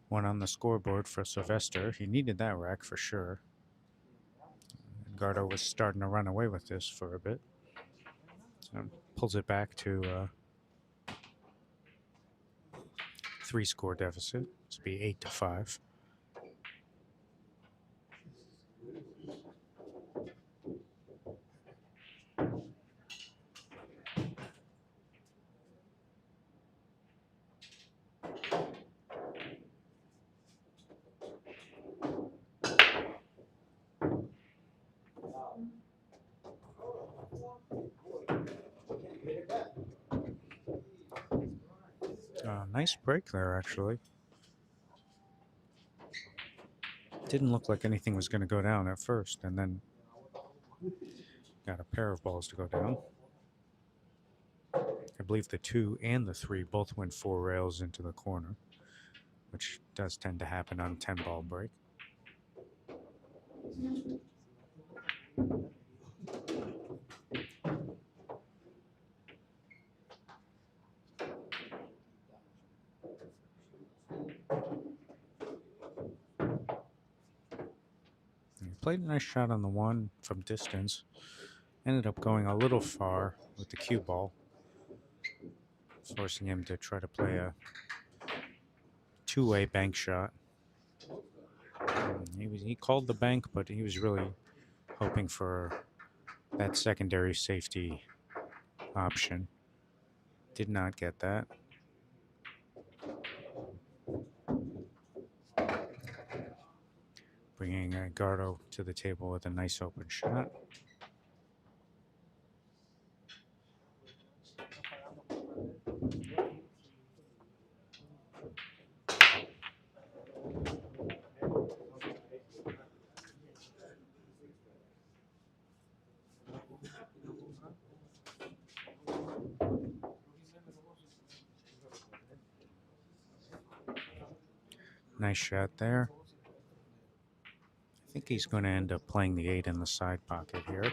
one on the scoreboard for Sylvester. He needed that rack for sure. Edgardo was starting to run away with this for a bit. So pulls it back to 3-score deficit. This will be 8-5. Nice break there, actually. Didn't look like anything was going to go down at first, and then got a pair of balls to go down. I believe the 2 and the 3 both went 4 rails into the corner, which does tend to happen on 10-ball break. He played a nice shot on the 1 from distance. Ended up going a little far with the cue ball, forcing him to try to play a 2-way bank shot. He called the bank, but he was really hoping for that secondary safety option. Did not get that. Bringing Edgardo to the table with a nice open shot. Nice shot there. I think he's going to end up playing the 8 in the side pocket here.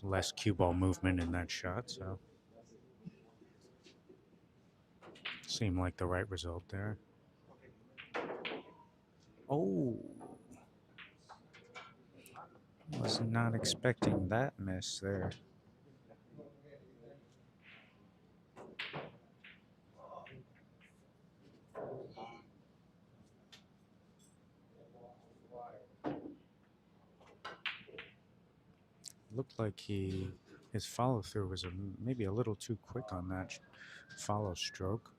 Less cue ball movement in that shot, so seemed like the right result there. Oh, was not expecting that miss there. looked like his follow through was maybe a little too quick on that follow stroke.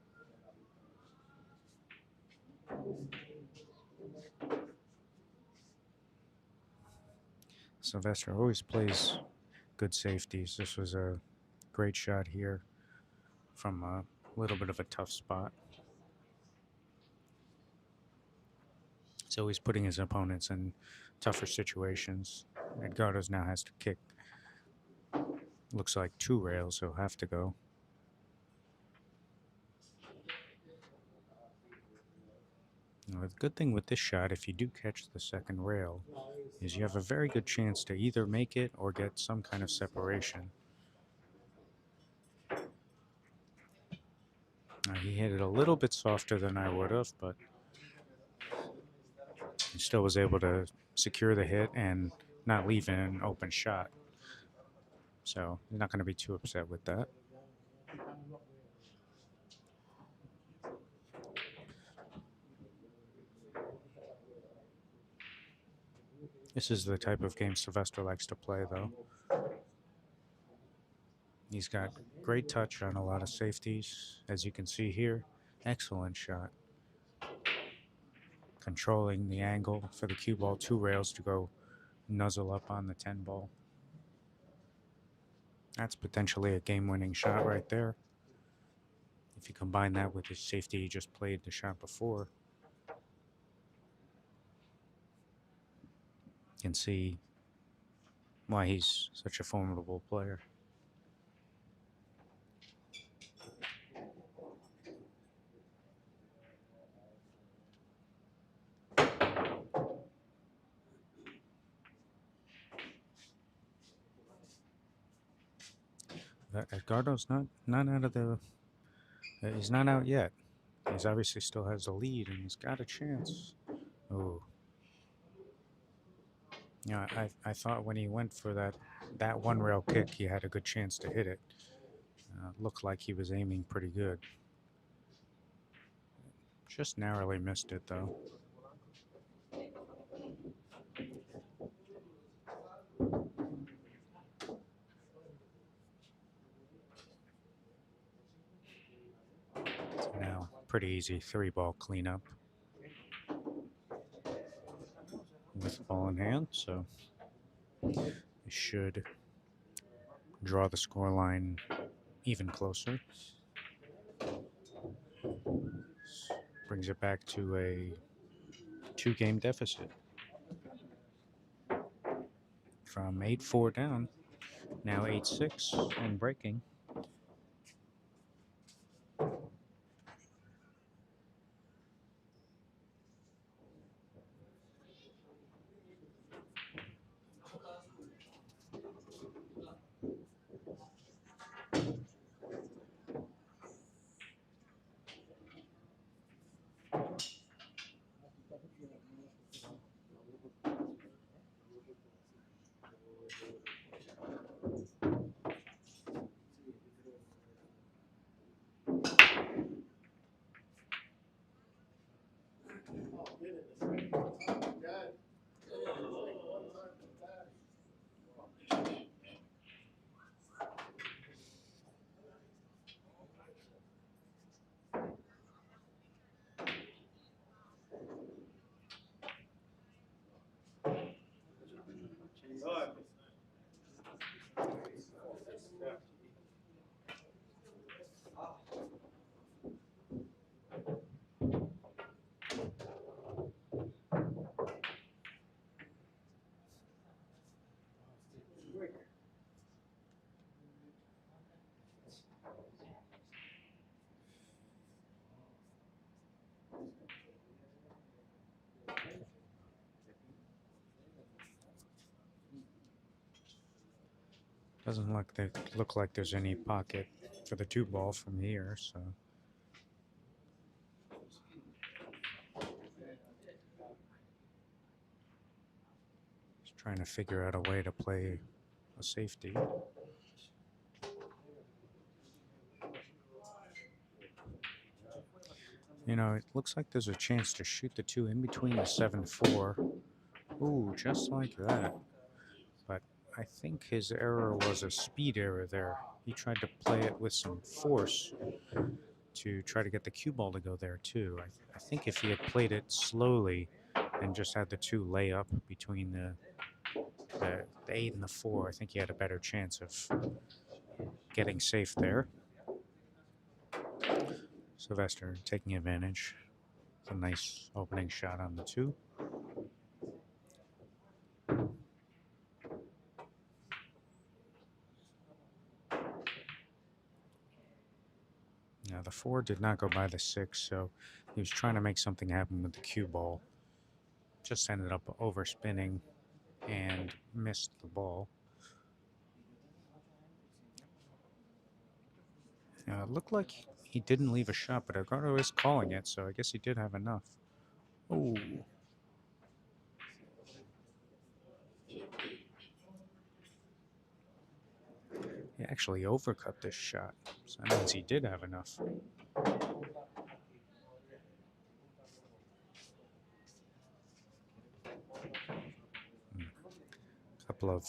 Sylvester always plays good safeties. This was a great shot here from a little bit of a tough spot. So he's putting his opponents in tougher situations. Edgardo's now has to kick. Looks like 2 rails, he'll have to go. Now, the good thing with this shot, if you do catch the second rail, is you have a very good chance to either make it or get some kind of separation. He hit it a little bit softer than I would have, but he still was able to secure the hit and not leave an open shot. So he's not going to be too upset with that. This is the type of game Sylvester likes to play, though. He's got great touch on a lot of safeties, as you can see here. Excellent shot. Controlling the angle for the cue ball, 2 rails to go nuzzle up on the 10 ball. That's potentially a game-winning shot right there. If you combine that with his safety he just played the shot before, you can see why he's such a formidable player. Edgardo's not out of the. He's not out yet. He's obviously still has a lead, and he's got a chance. Oh, yeah. I thought when he went for that 1 rail kick, he had a good chance to hit it. Looked like he was aiming pretty good. Just narrowly missed it, though. So now, pretty easy 3-ball cleanup with the ball in hand, so it should draw the scoreline even closer. Brings it back to a 2-game deficit. From 8-4 down, now 8-6 and breaking. Doesn't look like there's any pocket for the 2-ball from here, so. Just trying to figure out a way to play a safety. You know, it looks like there's a chance to shoot the 2 in between the 7-4. Ooh, just like that. But I think his error was a speed error there. He tried to play it with some force to try to get the cue ball to go there too. I think if he had played it slowly and just had the two lay up between the 8 and the 4, I think he had a better chance of getting safe there. Sylvester taking advantage. It's a nice opening shot on the 2. Now the 4 did not go by the 6, so he was trying to make something happen with the cue ball. Just ended up overspinning and missed the ball. It looked like he didn't leave a shot, but Edgardo is calling it, so I guess he did have enough. Oh. He actually overcut this shot, so that means he did have enough. Couple of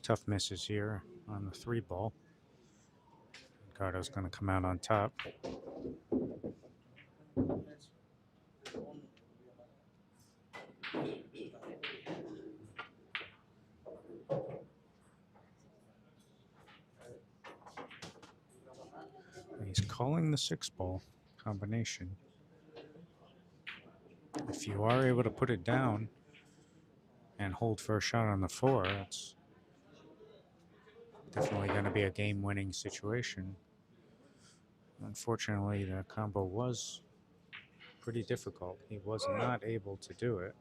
tough misses here on the 3 ball. Edgardo's going to come out on top. He's calling the 6 ball combination. If you are able to put it down and hold for a shot on the 4, it's definitely going to be a game-winning situation. Unfortunately, the combo was pretty difficult. He was not able to do it.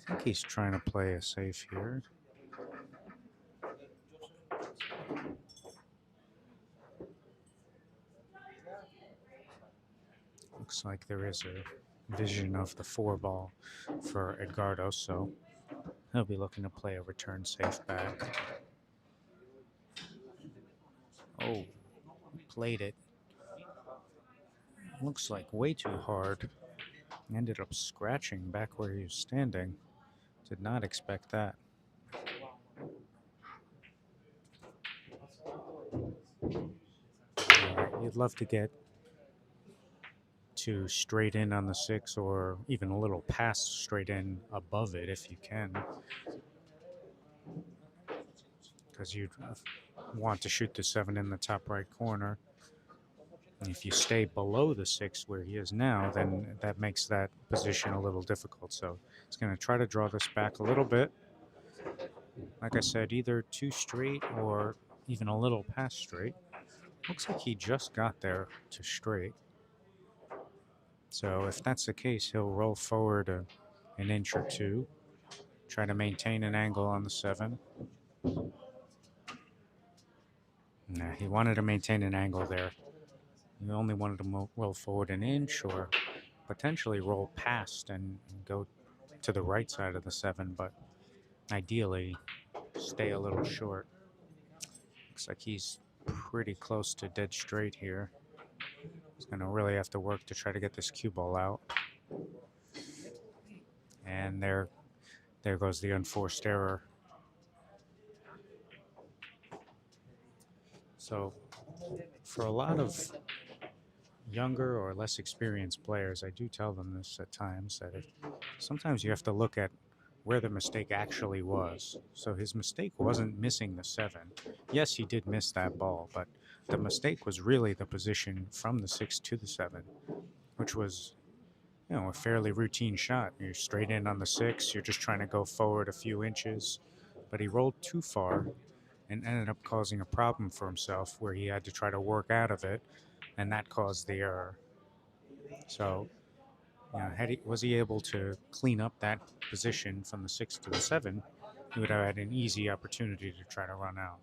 I think he's trying to play it safe here. Looks like there is a vision of the 4 ball for Edgardo, so he'll be looking to play a return safe back. Oh, played it. Looks like way too hard. Ended up scratching back where he was standing. Did not expect that. You'd love to get to straight in on the 6 or even a little past straight in above it if you can, because you'd want to shoot the 7 in the top right corner. And if you stay below the 6 where he is now, then that makes that position a little difficult. So he's going to try to draw this back a little bit. Like I said, either too straight or even a little past straight. Looks like he just got there to straight. So if that's the case, he'll roll forward an inch or 2. Try to maintain an angle on the 7. Nah, he wanted to maintain an angle there. He only wanted to roll forward an inch or potentially roll past and go to the right side of the 7, but ideally stay a little short. Looks like he's pretty close to dead straight here. He's going to really have to work to try to get this cue ball out. And there goes the unforced error. So for a lot of younger or less experienced players, I do tell them this at times, that sometimes you have to look at where the mistake actually was. So his mistake wasn't missing the 7. Yes, he did miss that ball, but the mistake was really the position from the 6 to the 7, which was, a fairly routine shot. You're straight in on the 6, you're just trying to go forward a few inches, but he rolled too far and ended up causing a problem for himself where he had to try to work out of it, and that caused the error. So, was he able to clean up that position from the 6 to the 7, he would have had an easy opportunity to try to run out.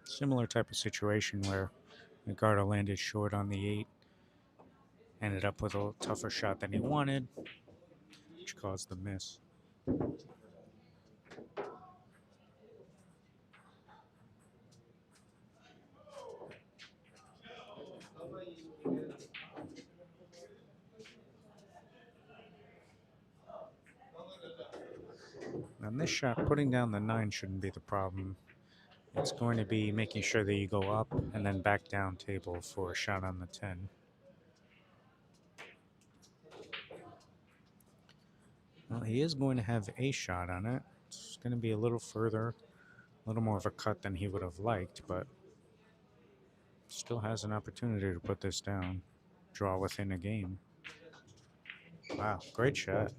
Similar type of situation where Edgardo landed short on the 8. ended up with a tougher shot than he wanted, which caused the miss. And this shot, putting down the 9 shouldn't be the problem. It's going to be making sure that you go up and then back down table for a shot on the 10. Well, he is going to have a shot on it. It's going to be a little further, a little more of a cut than he would have liked, but still has an opportunity to put this down, draw within a game. Wow, great shot.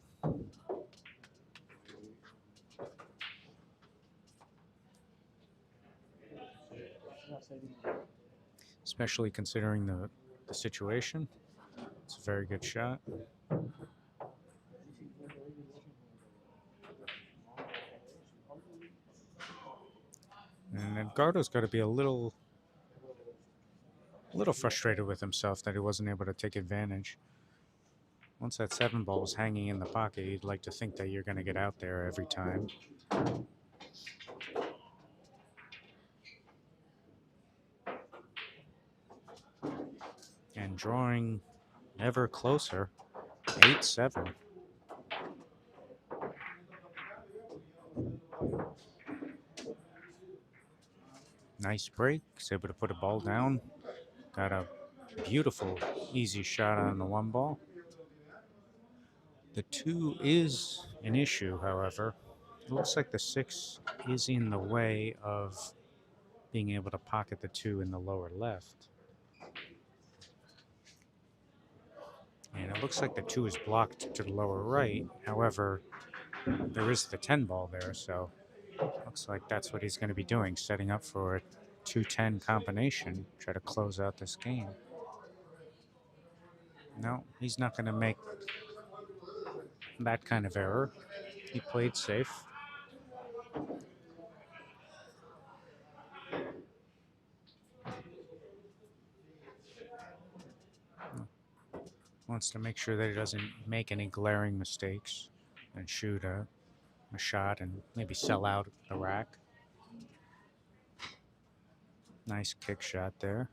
Especially considering the situation. It's a very good shot. And Edgardo's got to be a little frustrated with himself that he wasn't able to take advantage. Once that 7 ball was hanging in the pocket, you'd like to think that you're going to get out there every time. And drawing ever closer, 8-7. Nice break. He's able to put a ball down. Got a beautiful, easy shot on the 1 ball. The 2 is an issue, however. It looks like the 6 is in the way of being able to pocket the 2 in the lower left. And it looks like the 2 is blocked to the lower right. However, there is the 10 ball there, so looks like that's what he's going to be doing, setting up for a 2-10 combination, try to close out this game. No, he's not going to make that kind of error. He played safe. Wants to make sure that he doesn't make any glaring mistakes and shoot a shot and maybe sell out the rack. Nice kick shot there.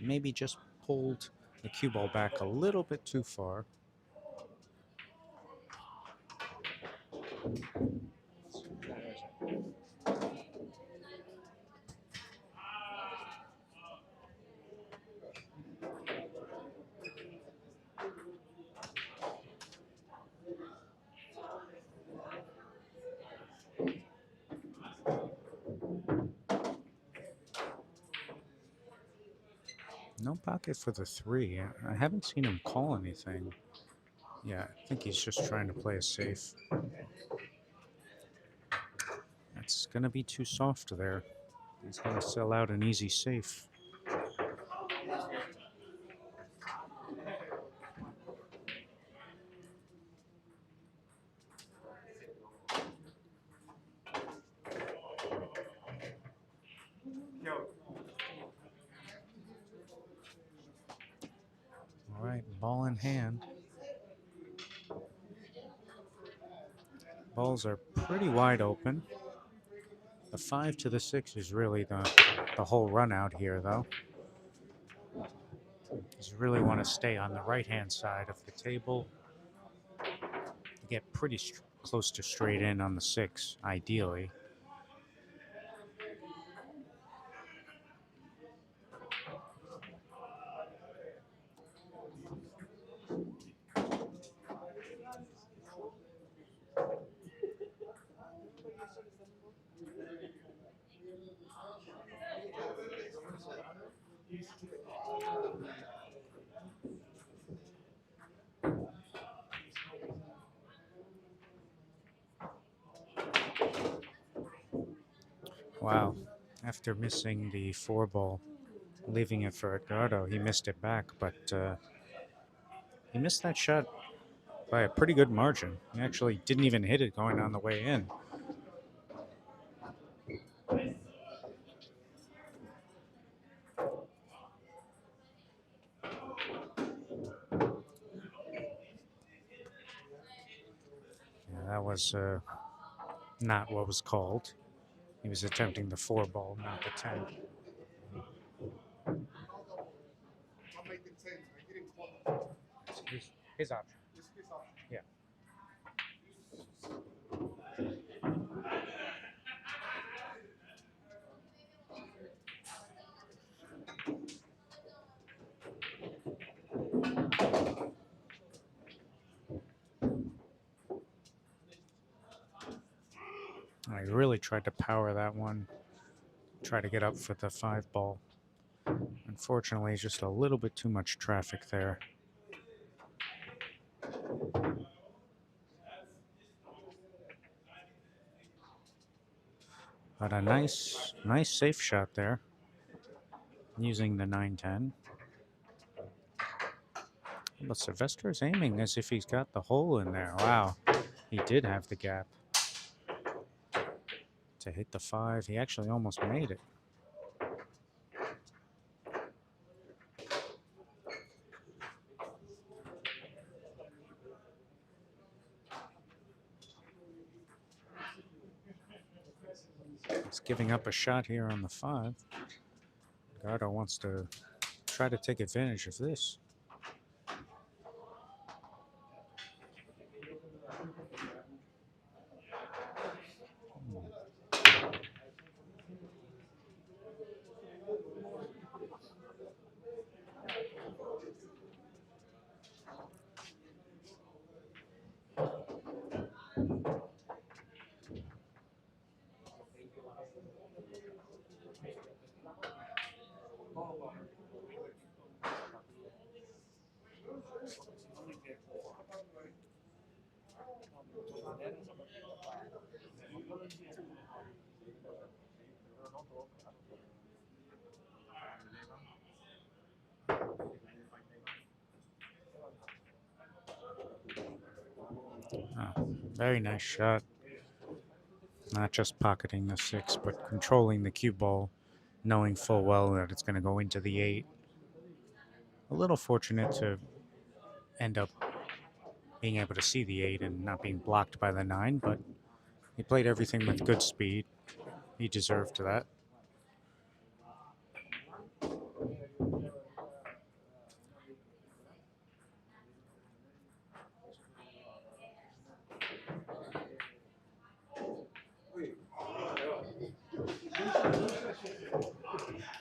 Maybe just pulled the cue ball back a little bit too far. No pocket for the 3. I haven't seen him call anything. Yeah, I think he's just trying to play it safe. That's going to be too soft there. He's going to sell out an easy safe. All right, ball in hand. Balls are pretty wide open. The 5 to the 6 is really the whole run out here, though. You really want to stay on the right-hand side of the table. You get pretty close to straight in on the 6, ideally. Wow. After missing the 4 ball, leaving it for Edgardo, he missed it back, but he missed that shot by a pretty good margin. He actually didn't even hit it going on the way in. was not what was called. He was attempting the 4 ball, not the 10. I'll make it 10. I didn't call. His option. It's his option. Yeah. I really tried to power that one, try to get up for the 5 ball. Unfortunately, just a little bit too much traffic there. But a nice safe shot there using the 9-10. But Sylvester is aiming as if he's got the hole in there. Wow, he did have the gap to hit the 5. He actually almost made it. He's giving up a shot here on the 5. Edgardo wants to try to take advantage of this. Very nice shot. Not just pocketing the 6, but controlling the cue ball, knowing full well that it's going to go into the 8. A little fortunate to end up being able to see the 8 and not being blocked by the 9, but he played everything with good speed. He deserved that.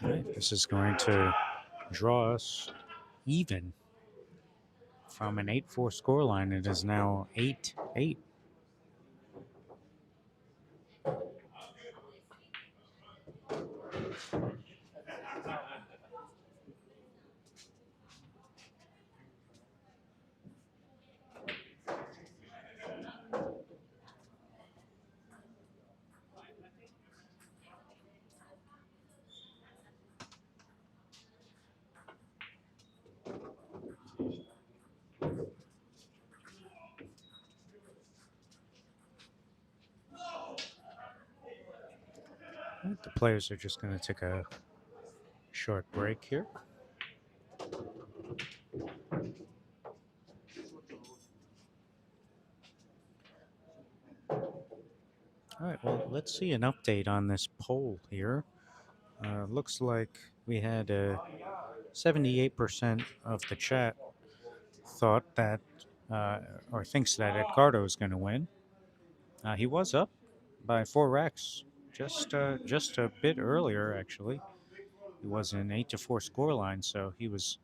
All right, this is going to draw us even from an 8-4 scoreline. It is now 8-8. The players are just going to take a short break here. All right, well, let's see an update on this poll here. Looks like we had 78% of the chat thought that, or thinks that Edgardo is going to win. He was up by 4 racks just a bit earlier, actually. He was an 8-4 scoreline, so he was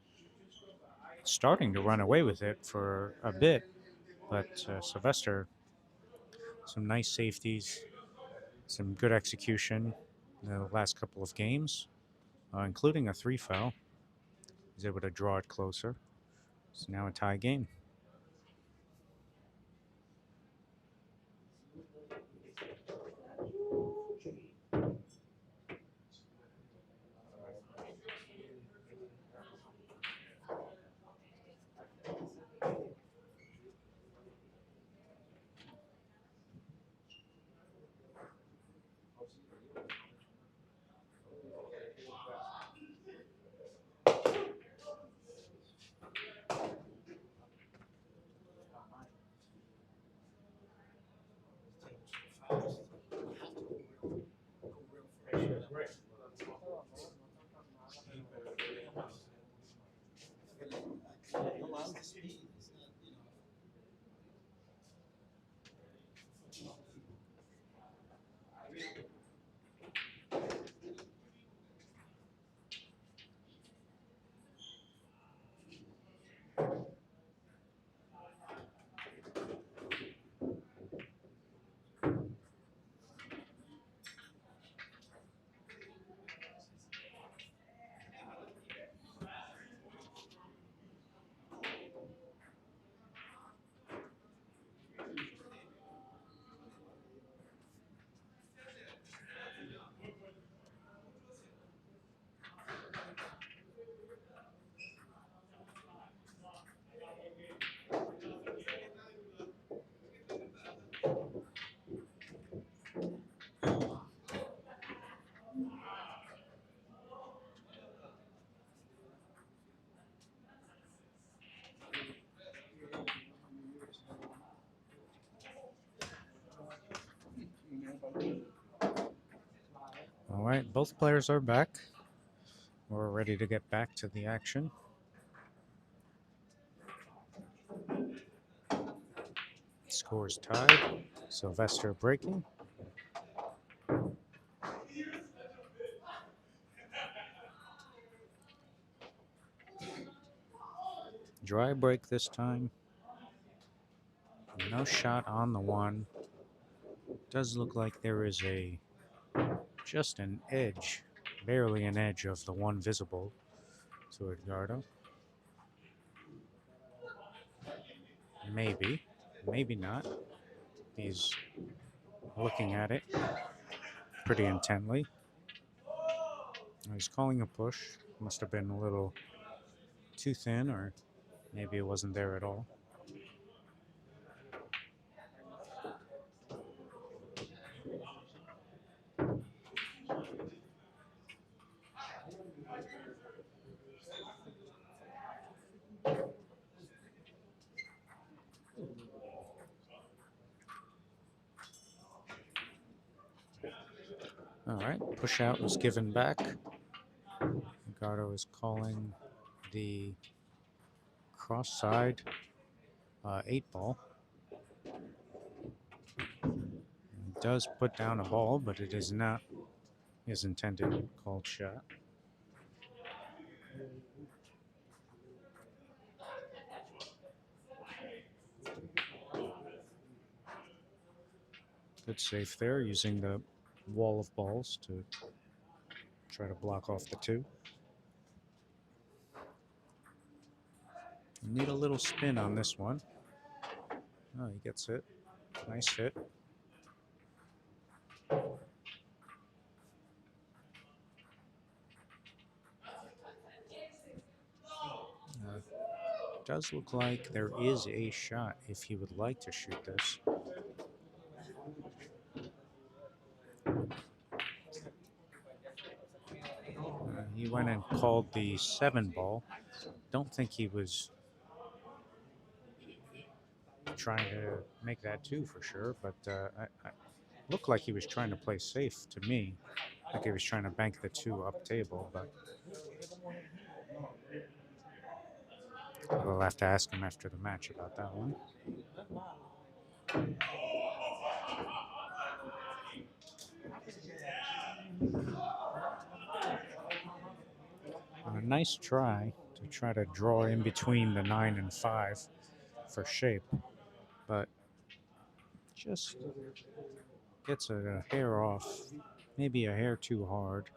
starting to run away with it for a bit. But Sylvester, some nice safeties, some good execution in the last couple of games, including a 3 foul. He's able to draw it closer. It's now a tie game. No lost the speed. It's not, All right, both players are back. We're ready to get back to the action. Scores tied. Sylvester breaking. Dry break this time. No shot on the one. Does look like there is just an edge, barely an edge of the one visible to Edgardo. Maybe, maybe not. He's looking at it pretty intently. He's calling a push. Must have been a little too thin, or maybe it wasn't there at all. All right, push out was given back. Edgardo is calling the cross side 8 ball. He does put down a ball, but it is not his intended called shot. Good save there, using the wall of balls to try to block off the two. Need a little spin on this one. Oh, he gets it. Nice hit. Does look like there is a shot if he would like to shoot this. He went and called the 7 ball. Don't think he was trying to make that 2 for sure, but I looked like he was trying to play safe to me. Like he was trying to bank the 2 up table, but we'll have to ask him after the match about that one. A nice try to draw in between the 9 and 5 for shape, but just gets a hair off, maybe a hair too hard.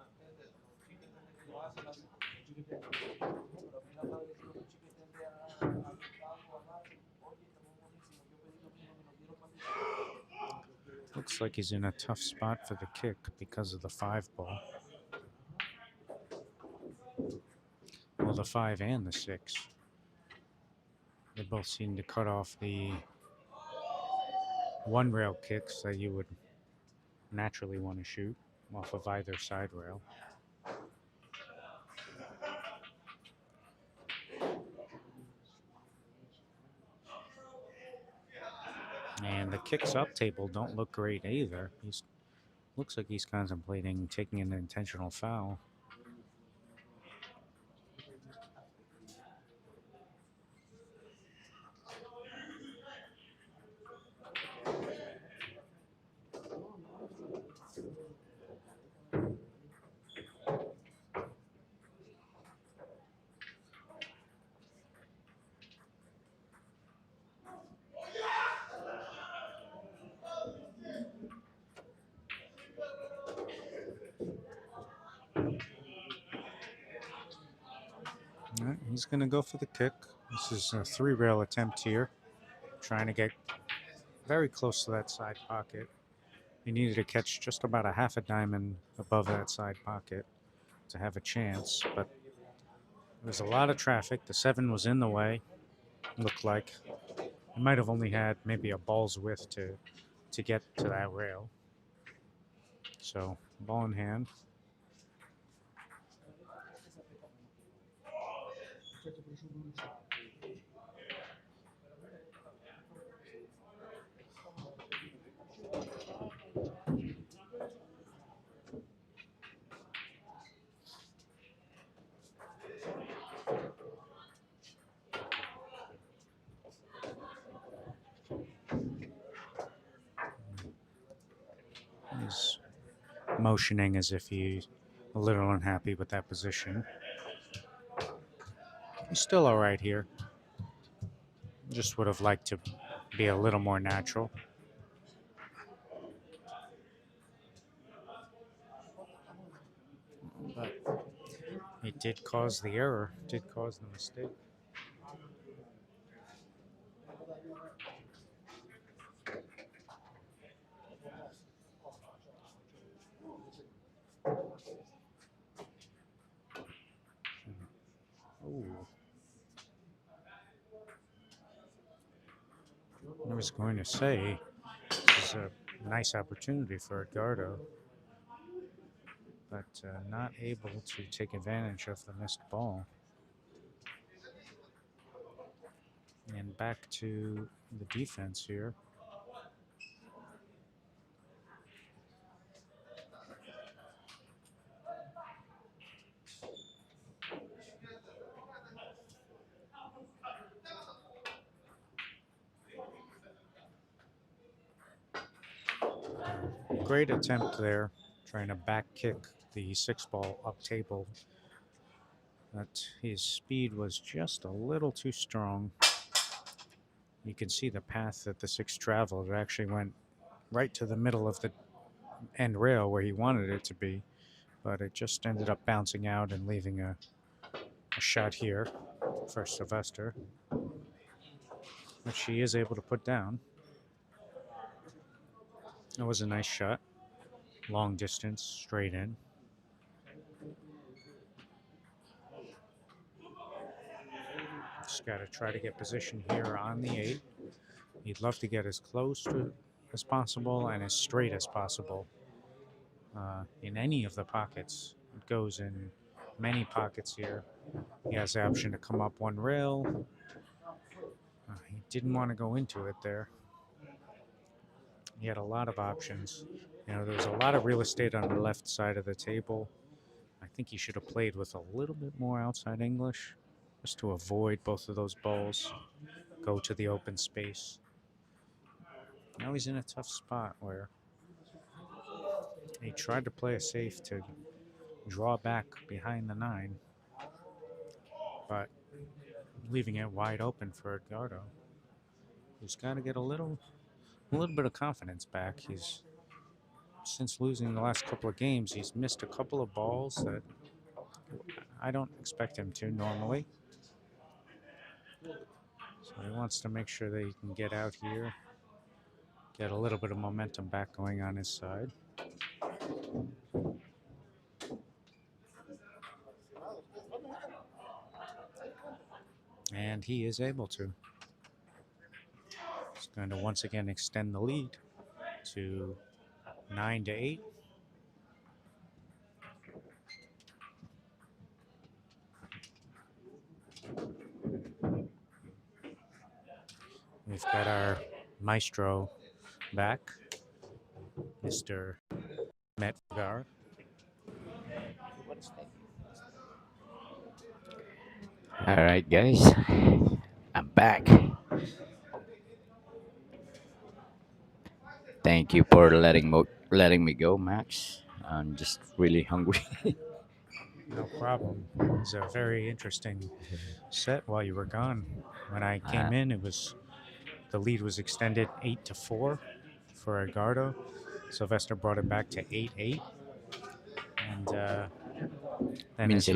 Looks like he's in a tough spot for the kick because of the 5 ball. Well, the 5 and the 6. They both seem to cut off the one rail kicks that you would naturally want to shoot off of either side rail. And the kicks up table don't look great either. He's Looks like he's contemplating taking an intentional foul. All right, he's going to go for the kick. This is a 3-rail attempt here, trying to get very close to that side pocket. He needed to catch just about a half a diamond above that side pocket to have a chance, but there was a lot of traffic. The 7 was in the way, looked like. He might have only had maybe a ball's width to get to that rail. So, ball in hand. He's motioning as if he's a little unhappy with that position. He's still all right here. Just would have liked to be a little more natural. But it did cause the error, did cause the mistake. Oh. I was going to say, this is a nice opportunity for Edgardo, but not able to take advantage of the missed ball. And back to the defense here. Great attempt there, trying to back kick the 6-ball up table. But his speed was just a little too strong. You can see the path that the 6 traveled. It actually went right to the middle of the end rail where he wanted it to be, but it just ended up bouncing out and leaving a shot here for Sylvester, which he is able to put down. It was a nice shot. Long distance, straight in. Just got to try to get position here on the 8. He'd love to get as close to as possible and as straight as possible in any of the pockets. It goes in many pockets here. He has the option to come up one rail. He didn't want to go into it there. He had a lot of options. You know, there was a lot of real estate on the left side of the table. I think he should have played with a little bit more outside English just to avoid both of those balls, go to the open space. Now he's in a tough spot where he tried to play it safe to draw back behind the 9, but leaving it wide open for Edgardo. He's got to get a little bit of confidence back. He's, since losing the last couple of games, he's missed a couple of balls that I don't expect him to normally. So he wants to make sure that he can get out here, get a little bit of momentum back going on his side. And he is able to. He's going to once again extend the lead to 9-8. We've got our maestro back, Mr. Met guard. All right, guys, I'm back. Thank you for letting me go, Max. I'm just really hungry. No problem. It was a very interesting set while you were gone. When I uh, came in, it was the lead was extended 8-4 for Edgardo. Sylvester brought it back to 8-8, and I then mean as it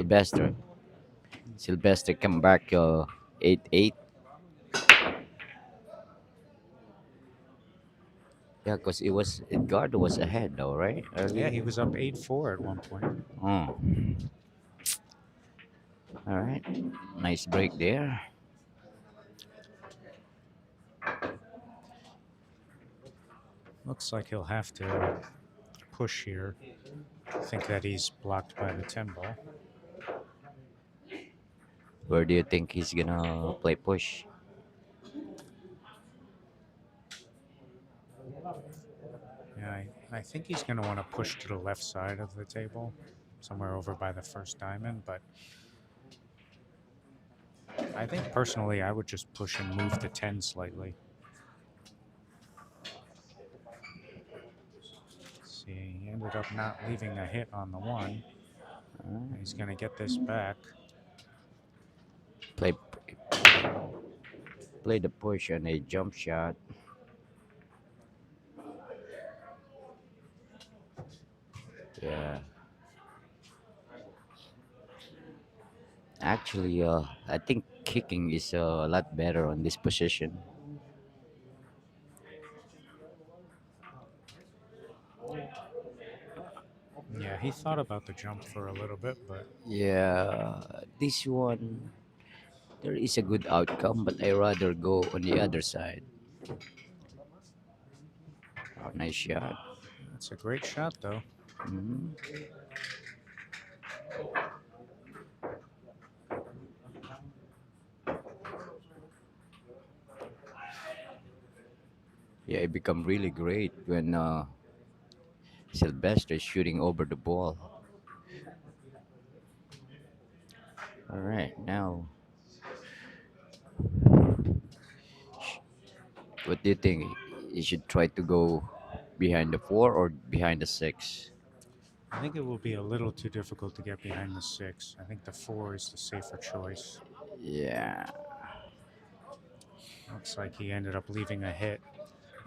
Sylvester come back 8-8. Yeah, cause it was Edgardo was ahead though, right? yeah, he Early. was up 8-4 at one point. Oh, all right. Nice break there. Looks like he'll have to push here. I think that he's blocked by the 10 ball. Where do you think he's gonna play push? Yeah, I think he's going to want to push to the left side of the table, somewhere over by the first diamond. But I think personally, I would just push and move the 10 slightly. See, he ended up not leaving a hit on the 1. He's going to get this back. Play play the push and a jump shot. Yeah. Actually, I think kicking is a lot better on this position. Yeah, he thought about the jump for a little bit, but Yeah, this one there is a good outcome, but I rather go on the other side. Oh, nice shot. it's a great shot, though. Mhm. Yeah, it become really great when Sylvester is shooting over the ball. All right, now what do you think? You should try to go behind the 4 or behind the 6? I think it will be a little too difficult to get behind the 6. I think the 4 is the safer choice. Yeah, Looks like he ended up leaving a hit.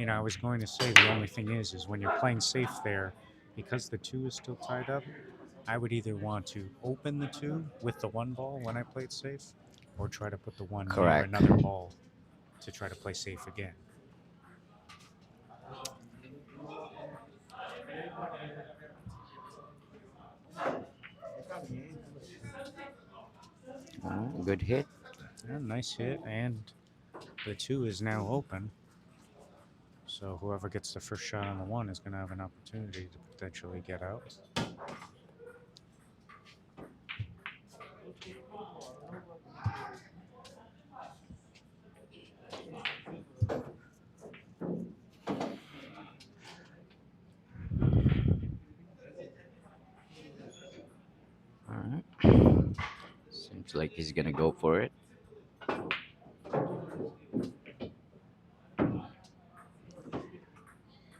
I was going to say the only thing is when you're playing safe there, because the 2 is still tied up, I would either want to open the 2 with the 1 ball when I played safe, or try to put the 1 near correct. another ball to try to play safe again. Good hit. Yeah, nice hit, and the 2 is now open. So whoever gets the first shot on the 1 is going to have an opportunity to potentially get out. All right. Seems like he's gonna go for it.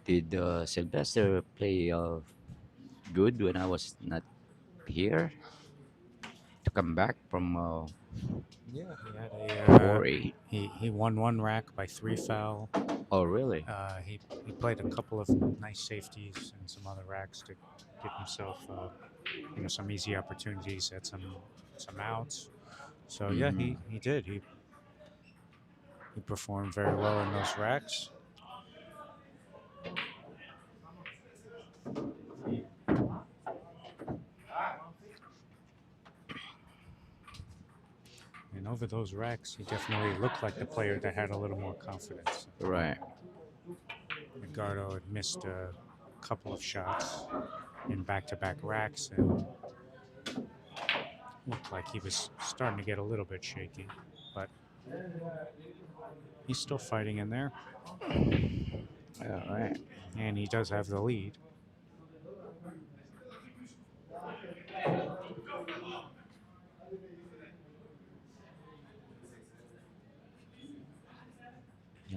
Did Sylvester play good when I was not here to come back from Yeah, he had 4-8? he won 1 rack by 3 foul. Oh, really? He played a couple of nice safeties and some other racks to give himself some easy opportunities at some outs. So yeah, Hmm. he did. He performed very well in those racks. And over those racks, he definitely looked like the player that had a little more confidence. Right. Edgardo had missed a couple of shots in back-to-back racks and looked like he was starting to get a little bit shaky. But he's still fighting in there, All right. and he does have the lead.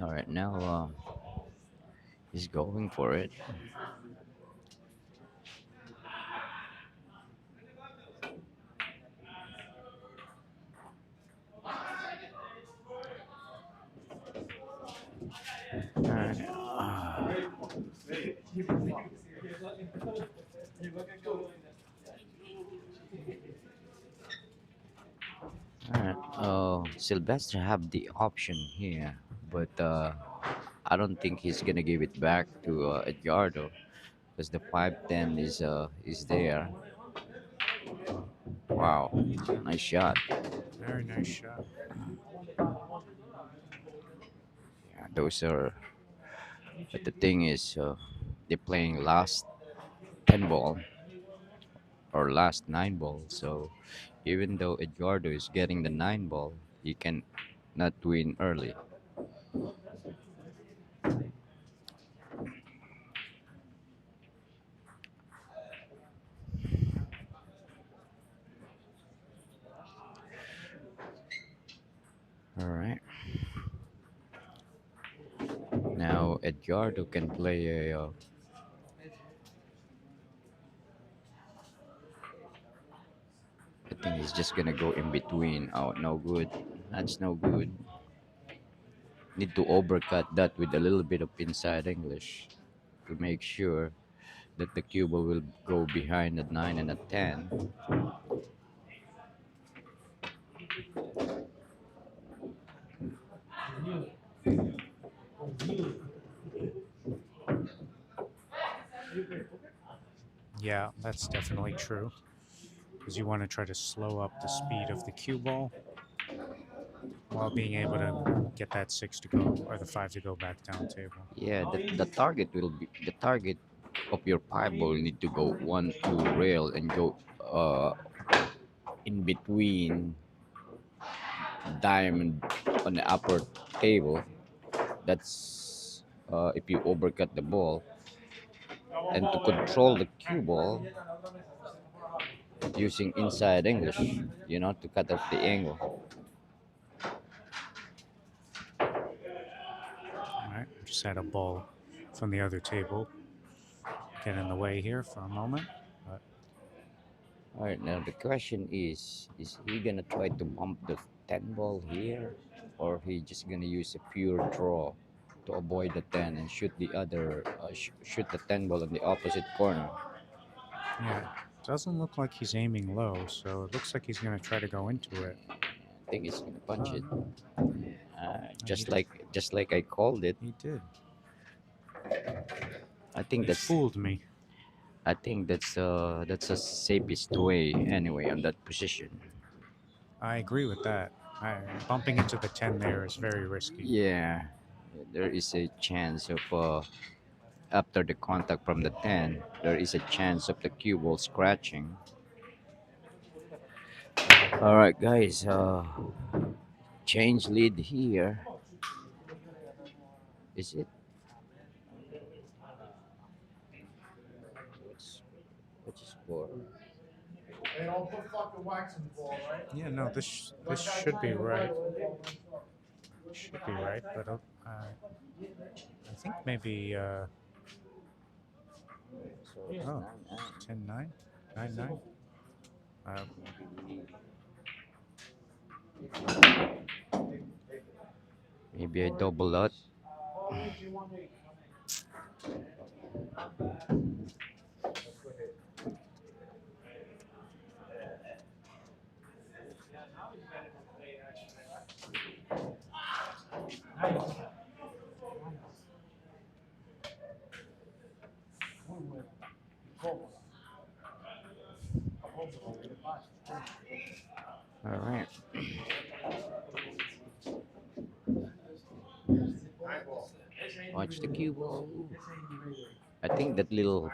All right, now he's going for it. All right. All right. Sylvester have the option here, but I don't think he's gonna give it back to Edgardo because the 510 is there. Wow, nice shot. Very nice shot. Yeah, those are. But the thing is, they're playing last 10 ball or last 9 ball. So even though Edgardo is getting the 9 ball, he can not win early. All right. Now Edgardo can play a. I think he's just gonna go in between. Oh, no good. That's no good. Need to overcut that with a little bit of inside English to make sure that the cue ball will go behind a 9 and a 10. Yeah, that's definitely true. Because you want to try to slow up the speed of the cue ball while being able to get that six to go or the five to go back down table. Yeah, the target will be the target of your pie ball need to go 1 2 rail and go in between diamond on the upper table. That's if you overcut the ball and to control the cue ball using inside English, to cut off the angle. All right, just had a ball from the other table get in the way here for a moment. But All right, now the question is he gonna try to bump the 10 ball here, or he just gonna use a pure draw to avoid the 10 and shoot the other, shoot the 10 ball in the opposite corner? yeah, doesn't look like he's aiming low, so it looks like he's going to try to go into it. I think he's gonna punch Oh, it, no, no, just like I called it. he did. I think He that's fooled me. that's the safest way anyway on that position. I agree with that. Bumping into the 10 there is very risky. Yeah, there is a chance of after the contact from the 10, there is a chance of the cue ball scratching. All right, guys. Change lead here. Is it? What's what's the score? Hey, don't put fucking wax in the ball, right? Yeah, no, this should be right. Should be right, but I think maybe So it's oh 9-9. 10-9, 9-9. Uh, Maybe I double that. All right. Watch the cue ball. I think that little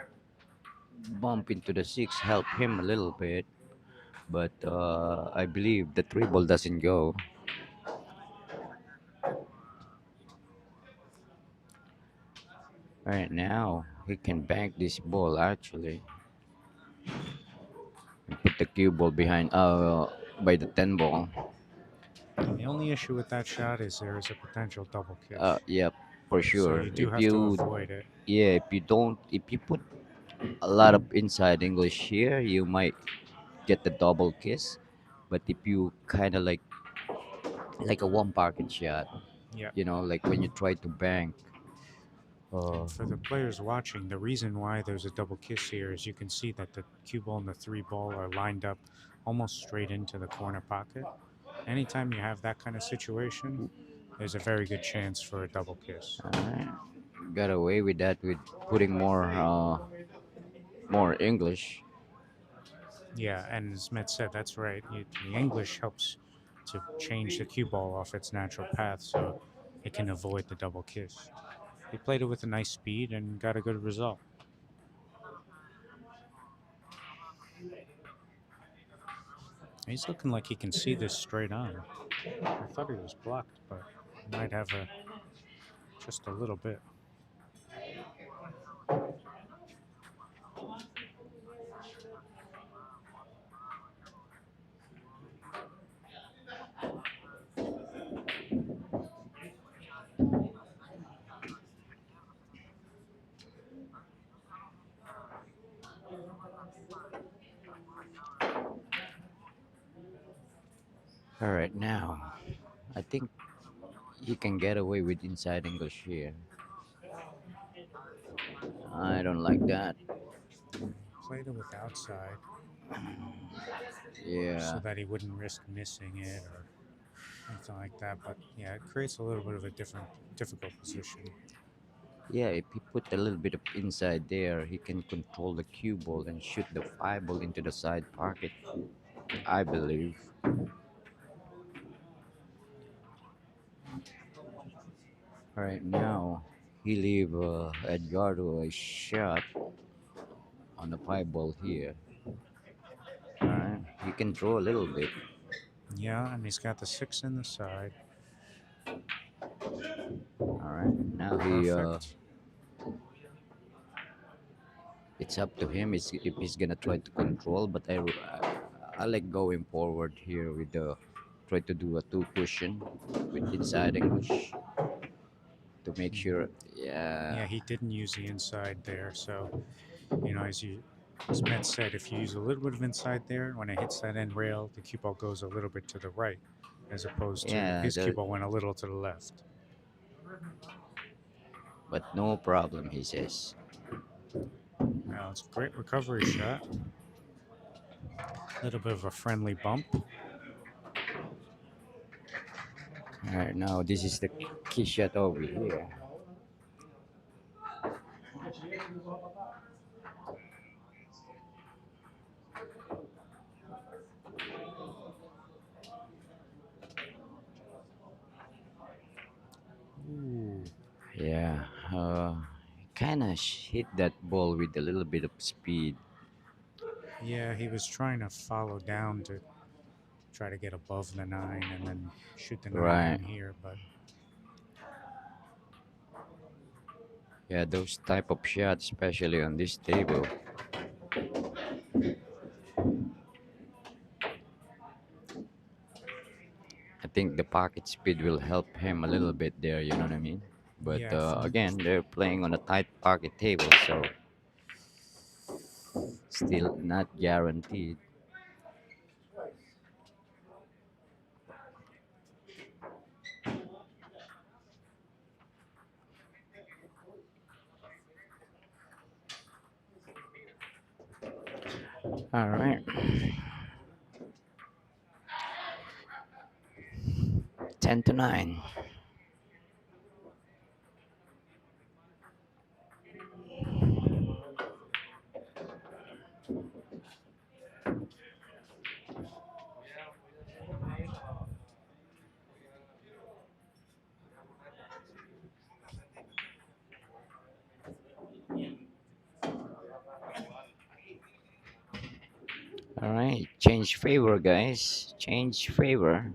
bump into the six helped him a little bit, but I believe the three ball doesn't go. Right now, he can bank this ball actually. put the cue ball behind by the 10 ball. The only issue with that shot is there is a potential double kiss. Yep, for So sure. you do have to avoid it. If you put a lot of inside English here, you might get the double kiss. But if you kind of like a one pocket shot, Yeah. like when you try to bank. And Uh, for the players watching, the reason why there's a double kiss here is you can see that the cue ball and the three ball are lined up almost straight into the corner pocket. Anytime you have that kind of situation, there's a very good chance for a double kiss. Alright. Got away with that with putting more English. Yeah, and as Matt said, that's right. The English helps to change the cue ball off its natural path so it can avoid the double kiss. He played it with a nice speed and got a good result. He's looking like he can see this straight on. I thought he was blocked, but he might have a just a little bit. Alright, now I think he can get away with inside English here. I don't like that. Played it with outside so Yeah. that he wouldn't risk missing it or anything like that. But yeah, it creates a little bit of a difficult position. Yeah, if he put a little bit of inside there, he can control the cue ball and shoot the five ball into the side pocket, I believe. Right now, he leave Edgardo a shot on the five ball here. Alright, he can throw a little bit. Yeah, and he's got the six in the side. Alright, now Perfect. it's up to him if he's gonna try to control. But I like going forward here with the try to do a two cushion with inside English to make Hmm. sure. Yeah, Yeah, he didn't use the inside there. So, as Met said, if you use a little bit of inside there, when it hits that end rail, the cue ball goes a little bit to the right, as opposed to yeah, his cue ball went a little to the left. but no problem, he says. Now it's a great recovery shot. A little bit of a friendly bump. All right, now this is the key shot over here. Ooh. Yeah, kind of hit that ball with a little bit of speed. Yeah, he was trying to follow down to try to get above the nine and then shoot the nine Right. from here, but Yeah, those type of shots, especially on this table. I think the pocket speed will help him a little bit there. You know what I mean? But yeah, from again, they're playing on a tight pocket table, so still not guaranteed. All right, 10-9. All right, change favor, guys. Change favor.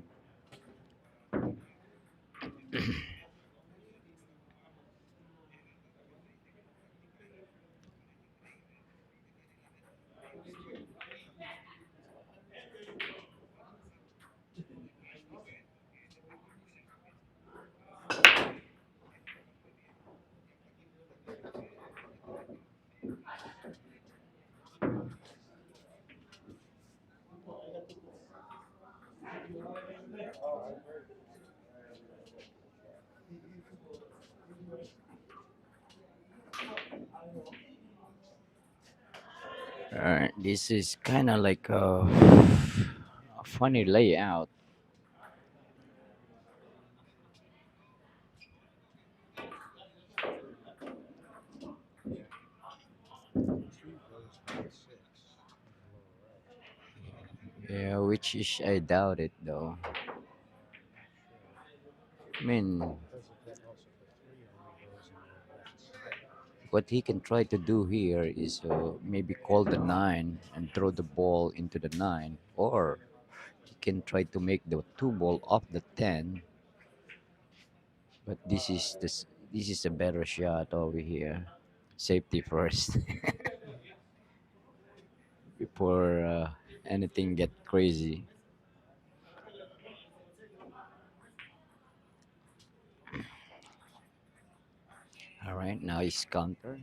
Alright, this is kind of like a funny layout. Two goes knight six in the lower right. Yeah, which is I doubt it though. Yeah, I'm not sure. I mean, Because of that, also the three only goes in the left side. what he can try to do here is maybe call the nine and throw the ball into the nine, or he can try to make the two ball off the 10. But this is a better shot over here. Safety first before anything get crazy. All right, now he's counter.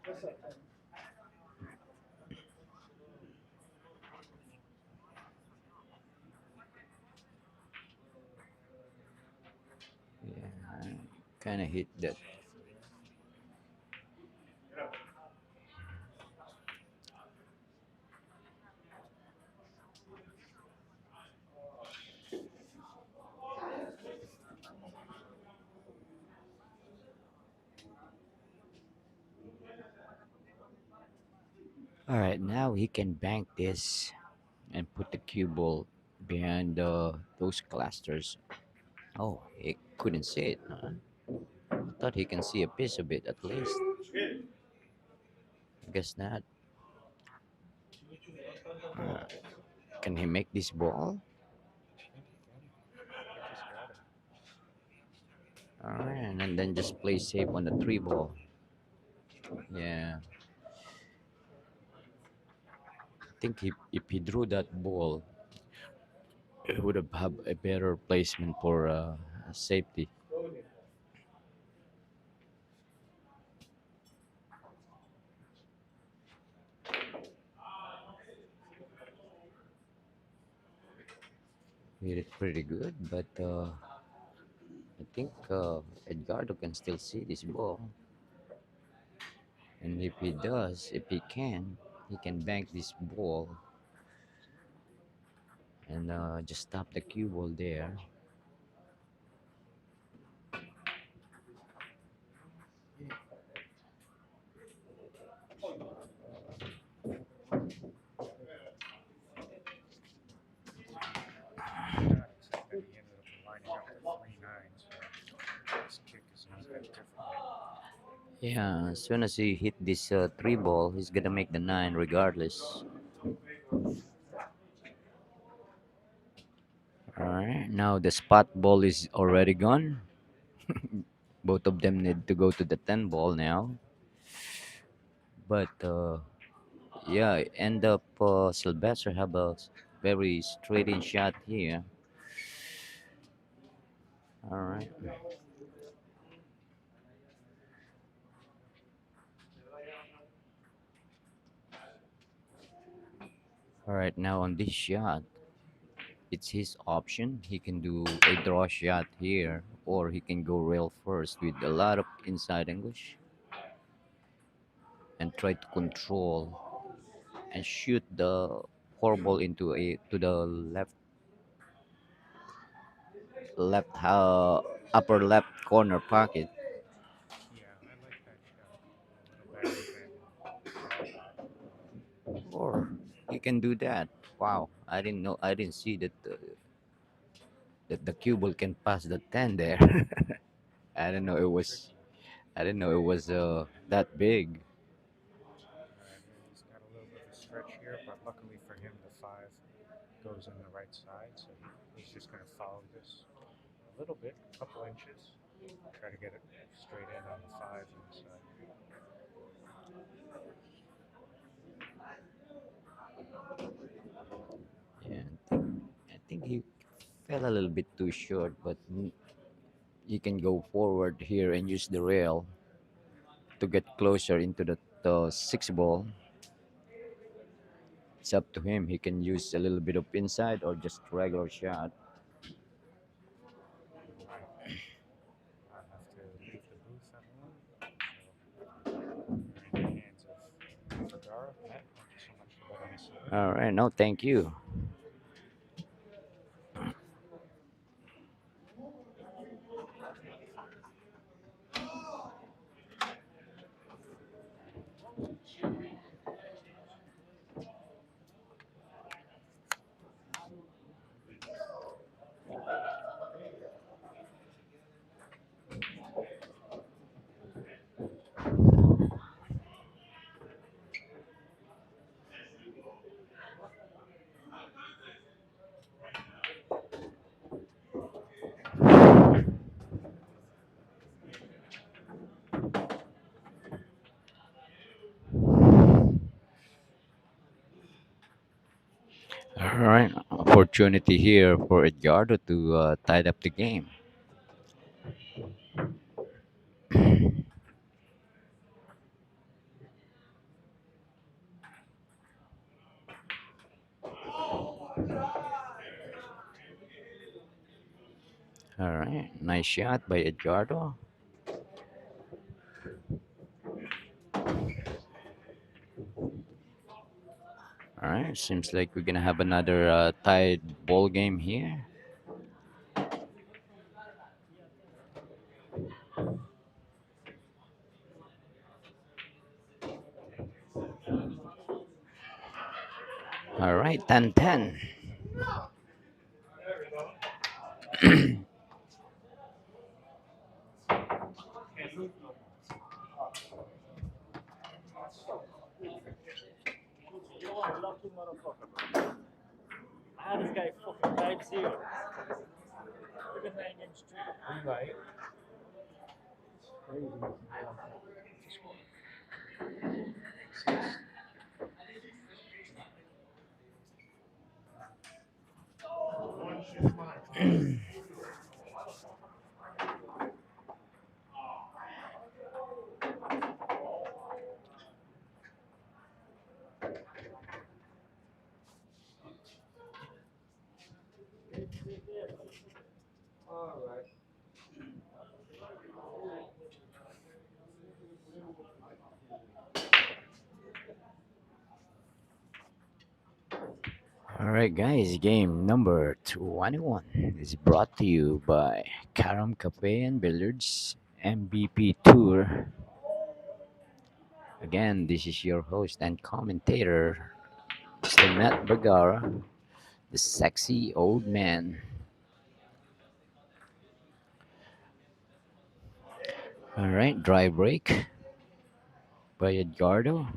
What's up, man? Yeah, kind of hit that. Bluff there. All right, now he can bank this and put the cue ball behind those clusters. Oh, he couldn't see it. Huh? I thought he can see a piece of it at least. I guess not. Uh, can he make this ball? I think he can. He just got it. All right, and then just play safe on the three ball. Yeah, I think if he drew that ball, it would have a better placement for safety. He did pretty good, but I think Edgardo can still see this ball, and if he does, if he can bank this ball and just stop the cue ball there. It's a good shot, except that he ended up lining up the three nine, so this kick is not that difficult. Yeah, as soon as he hit this three ball, he's gonna make the nine regardless. All right, now the spot ball is already gone. Both of them need to go to the 10 ball now. But yeah, end up Sylvester have a very straight in shot here. All right. All right, now on this shot, it's his option. He can do a draw shot here, or he can go rail first with a lot of inside English and try to control and shoot the four ball into a to the left upper left corner pocket, Yeah, I like that shot. A little better than the draw. or he can do that. Wow, I didn't know. I didn't see that the cue ball can pass the 10 there. I didn't know Yeah, it it's was. tricky. I didn't know it was that big. Right, he's got a little bit of a stretch here, but luckily for him, the five goes in the right side, so he's just going to follow this a little bit, a couple inches, try to get it straight in on the five inside. Yeah, I think he fell a little bit too short, but you can go forward here and use the rail to get closer into the six ball. It's up to him. He can use a little bit of inside or just regular shot. Right. I'll have to leave the booth at home, so we're in the hands All right, no, thank you. All right, opportunity here for Edgardo to tie up the game. All right, nice shot by Edgardo. All right, seems like we're gonna have another tied ball game here. All right, 10-10. All right. All right, guys, game number 21 is brought to you by Carom Cafe and Billiards MVP Tour. Again, this is your host and commentator, Mr. Matt Bergara, the sexy old man. All right, dry break by Edgardo.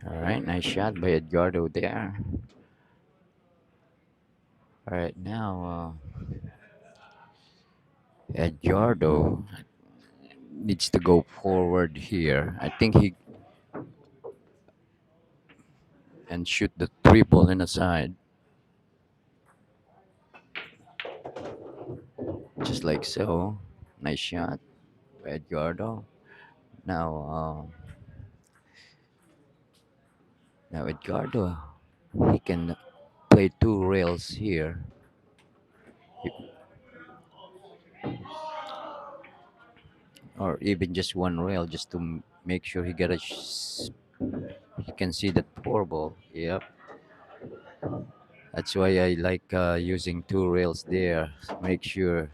All right, nice shot by Edgardo there. All right, now Edgardo needs to go forward here. I think he and shoot the triple in the side, just like so. Nice shot by Edgardo. Now, now Edgardo, he can play two rails here, or even just one rail, just to make sure he get a. He can see that four ball. Yep, that's why I like using two rails there. Make sure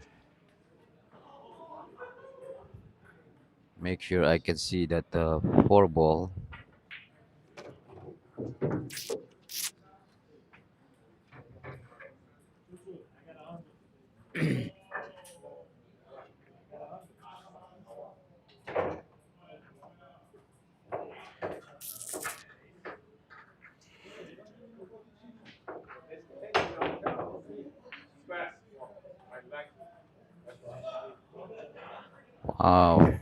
I can see that four ball. Uh,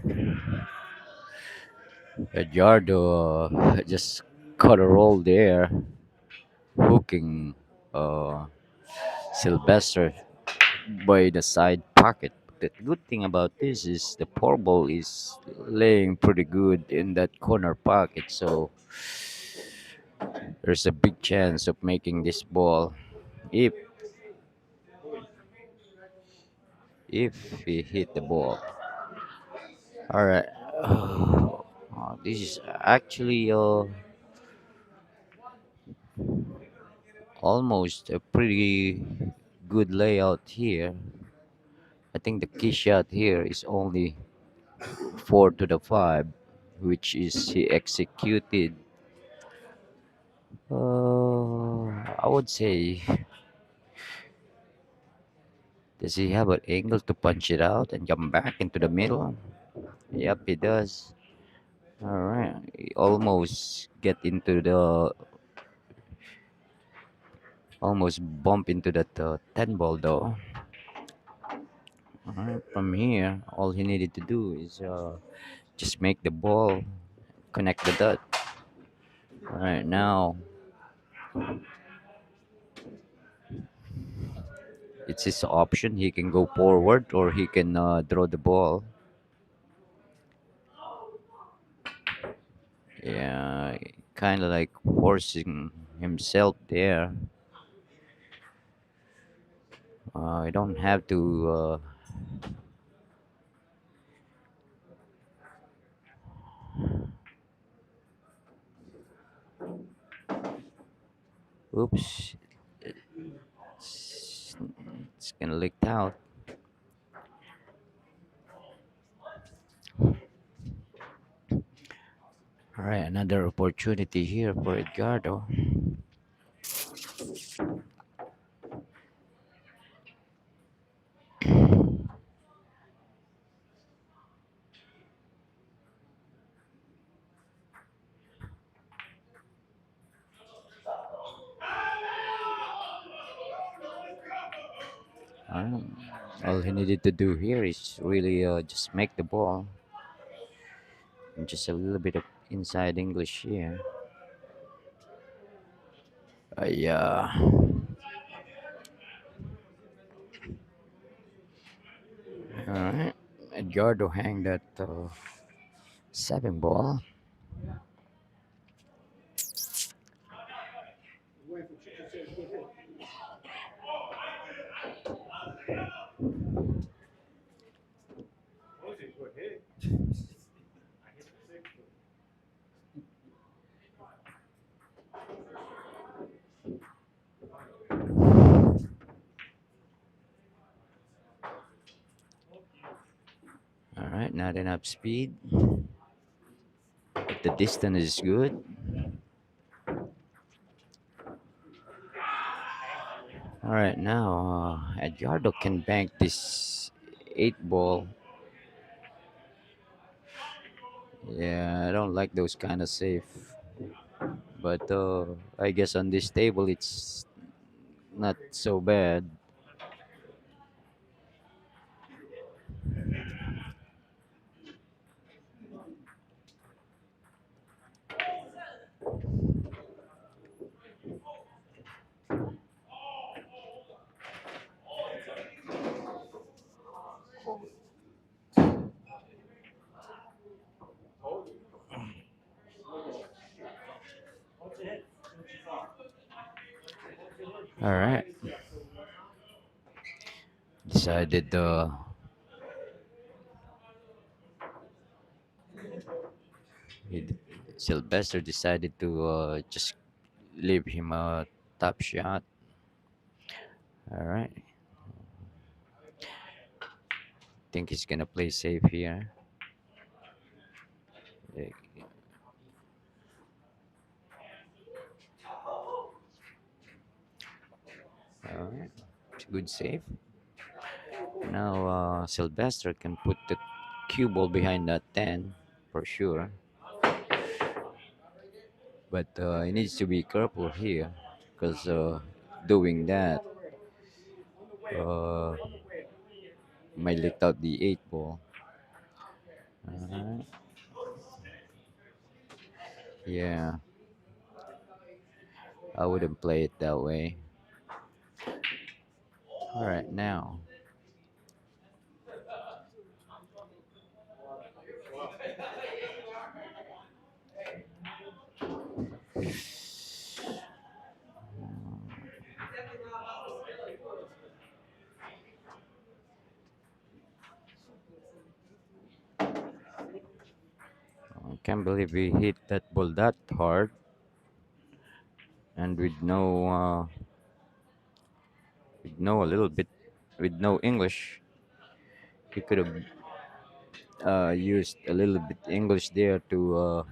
Edgardo just cut a roll there, hooking Sylvester by the side pocket. The good thing about this is the poor ball is laying pretty good in that corner pocket, so there's a big chance of making this ball if if he hit the ball. All right. This is actually almost a pretty good layout here. I think the key shot here is only 4 to the 5, which is he executed. I would say, does he have an angle to punch it out and come back into the middle? Yep, he does. All right, he almost get into the almost bump into that 10 ball though. All right, from here, all he needed to do is just make the ball connect the dot. All right, now it's his option. He can go forward or he can draw the ball. Yeah, kind of like forcing himself there. I don't have to. Oops, it's gonna leak out. All right, another opportunity here for Edgardo. Um, all he needed to do here is really just make the ball. And just a little bit of inside English here. Yeah. All right. Edgardo hang that 7 ball. Waiting for Chico said good hit. I was a good hit. I hit the six. All right, not enough speed. But the distance is good. All right, now Edgardo can bank this 8 ball. Yeah, I don't like those kind of safe. But I guess on this table it's not so bad. All right, decided he- Sylvester decided to just leave him a top shot. All right, think he's gonna play safe here. Eh, all right, good save. Now Sylvester can put the cue ball behind that 10 for sure. But he needs to be careful here because doing that uh, might lift out the 8 ball. Alright. Yeah, I wouldn't play it that way. Alright, now. I can't believe we hit that ball that hard and with no a little bit, with no English. We could have used a little bit English there to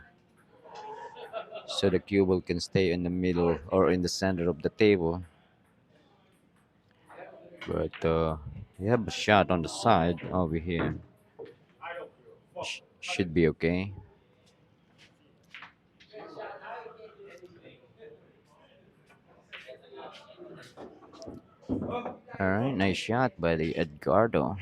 so the cue can stay in the middle or in the center of the table. But we have a shot on the side over here. Should be okay. All right, nice shot by the Edgardo.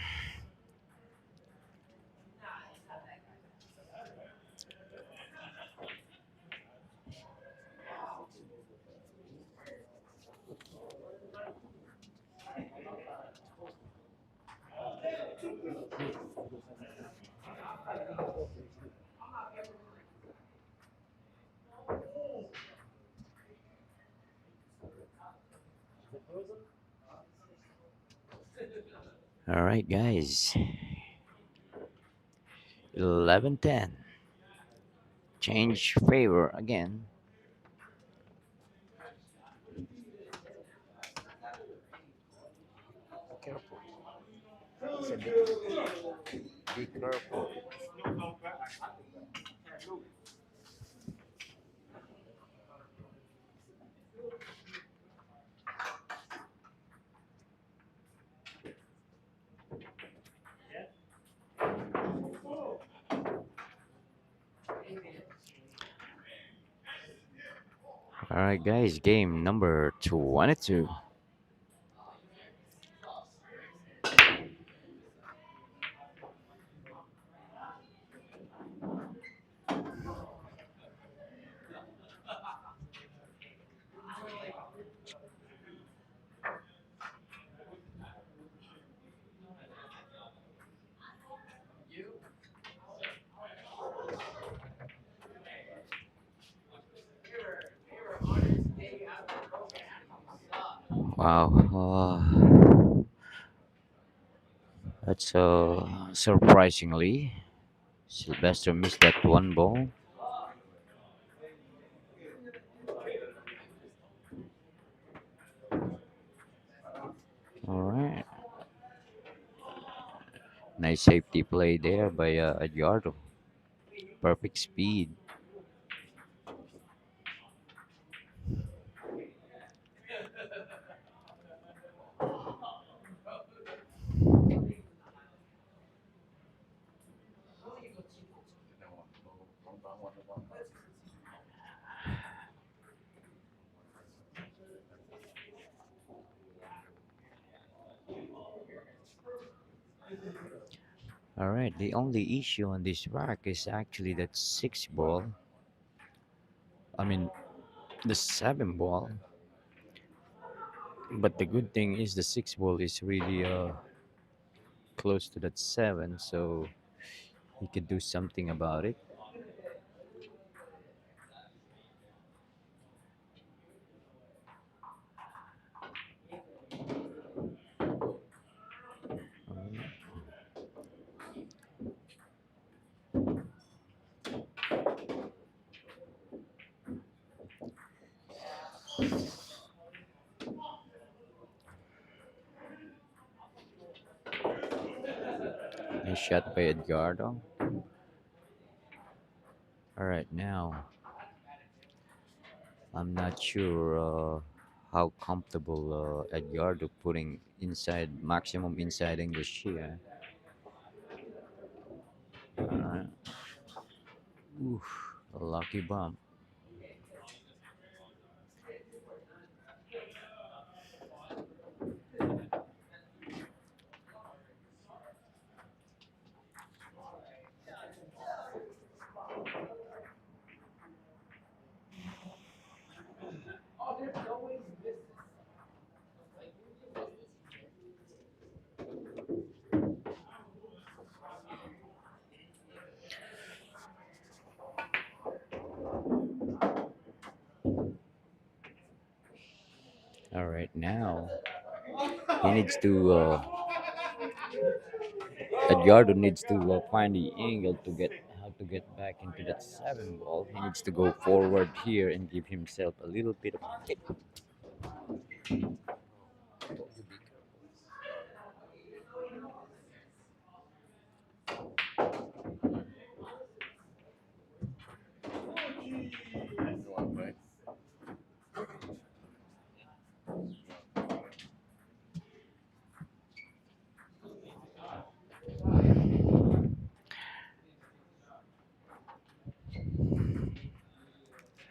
All right, guys. 11-10. Change favor again. Careful. He said, be careful. All right, guys. Game number 22. Wow. That's surprisingly, Sylvester missed that one ball. All right. Nice safety play there by Edgardo. Perfect speed. All right. The only issue on this rack is actually that six ball. I mean, the seven ball. But the good thing is the six ball is really close to that seven, so he could do something about it. Nice shot by Edgardo. All right, now I'm not sure how comfortable Edgardo putting inside maximum inside English here. Alright. Oof, a lucky bump. All right, now he needs to. Edgardo needs to find the angle to get how to get back into that seven ball. He needs to go forward here and give himself a little bit of kick.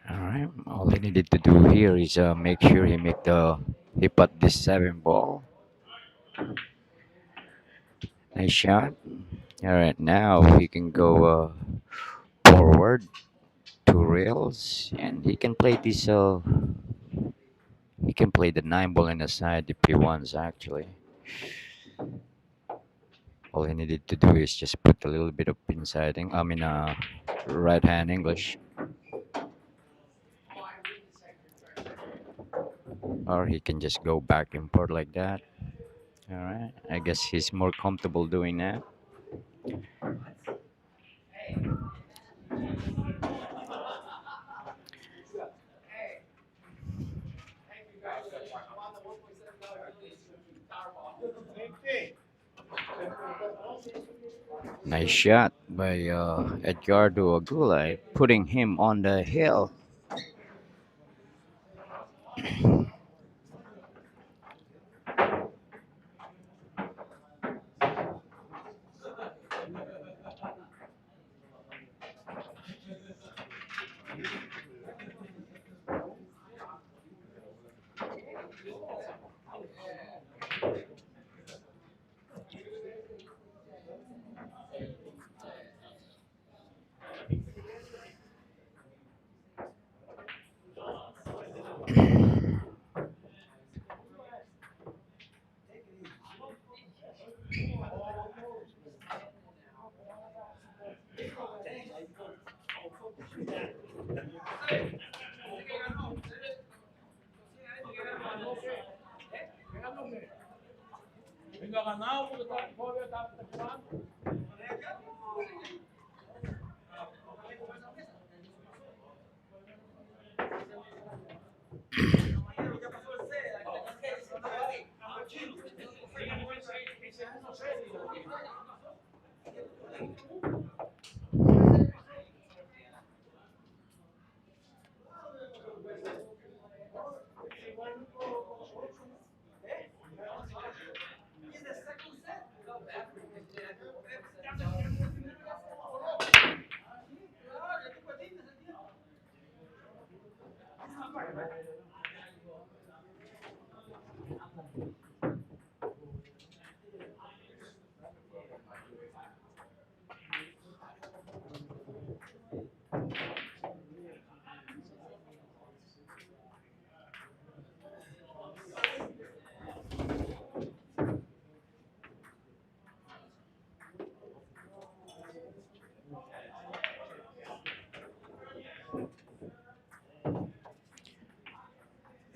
All right, all he needed to do here is make sure he put this seven ball. Nice shot. All right, now he can go forward two rails, and he can play the nine ball in the side if he wants. Actually, all he needed to do is just put a little bit of insiding. I mean, right hand English, or he can just go back and forth like that. All right, I guess he's more comfortable doing that. Nice shot by Edgardo Agulay, putting him on the hill.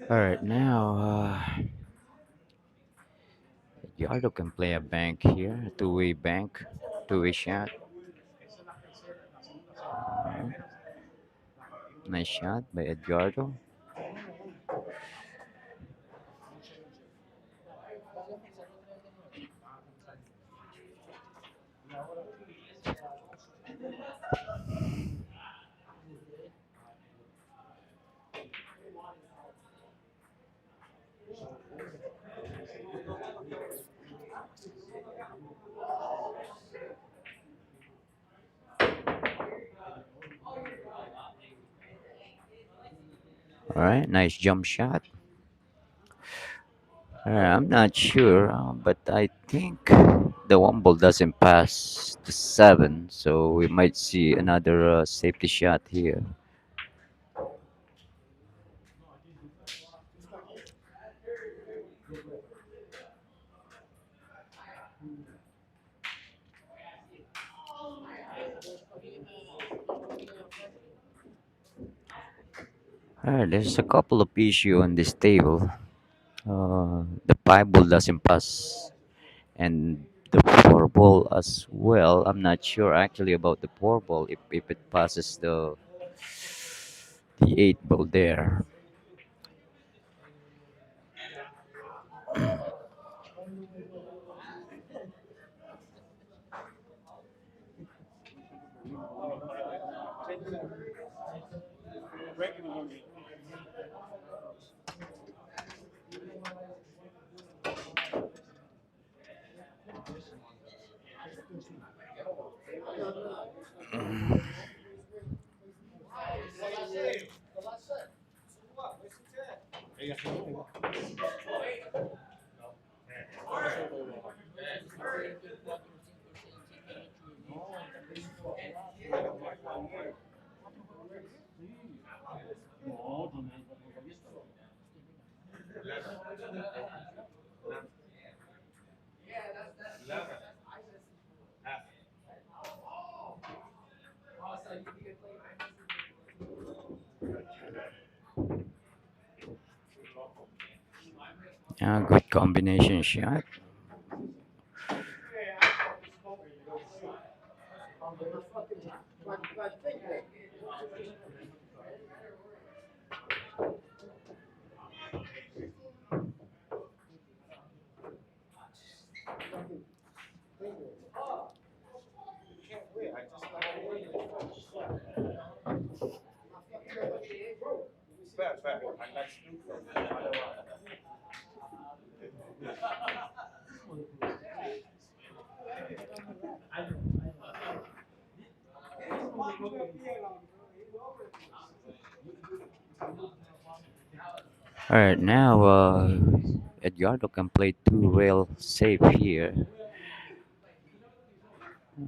All right, now Yardo can play a bank here, a two-way bank, two-way shot. Nice shot by Edgardo. All right, nice jump shot. I'm not sure, but I think the one ball doesn't pass the seven, so we might see another safety shot here. All right, there's a couple of issues on this table. The 5 ball doesn't pass, and the 4 ball as well. I'm not sure actually about the 4 ball if it passes the 8 ball there. Good combination shot. All right, now Edgardo can play 2 rail safe here,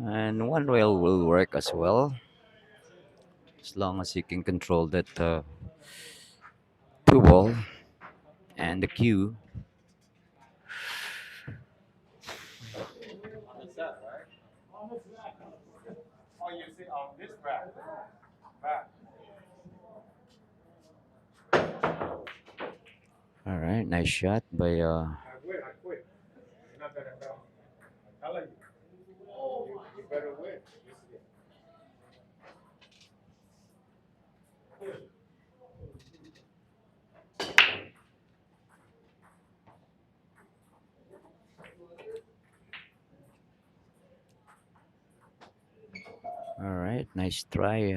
and 1 rail will work as well as long as he can control that 2 ball and the cue. All right, nice shot by I quit. You're not gonna know. I'm telling you. You better win. all right, nice try.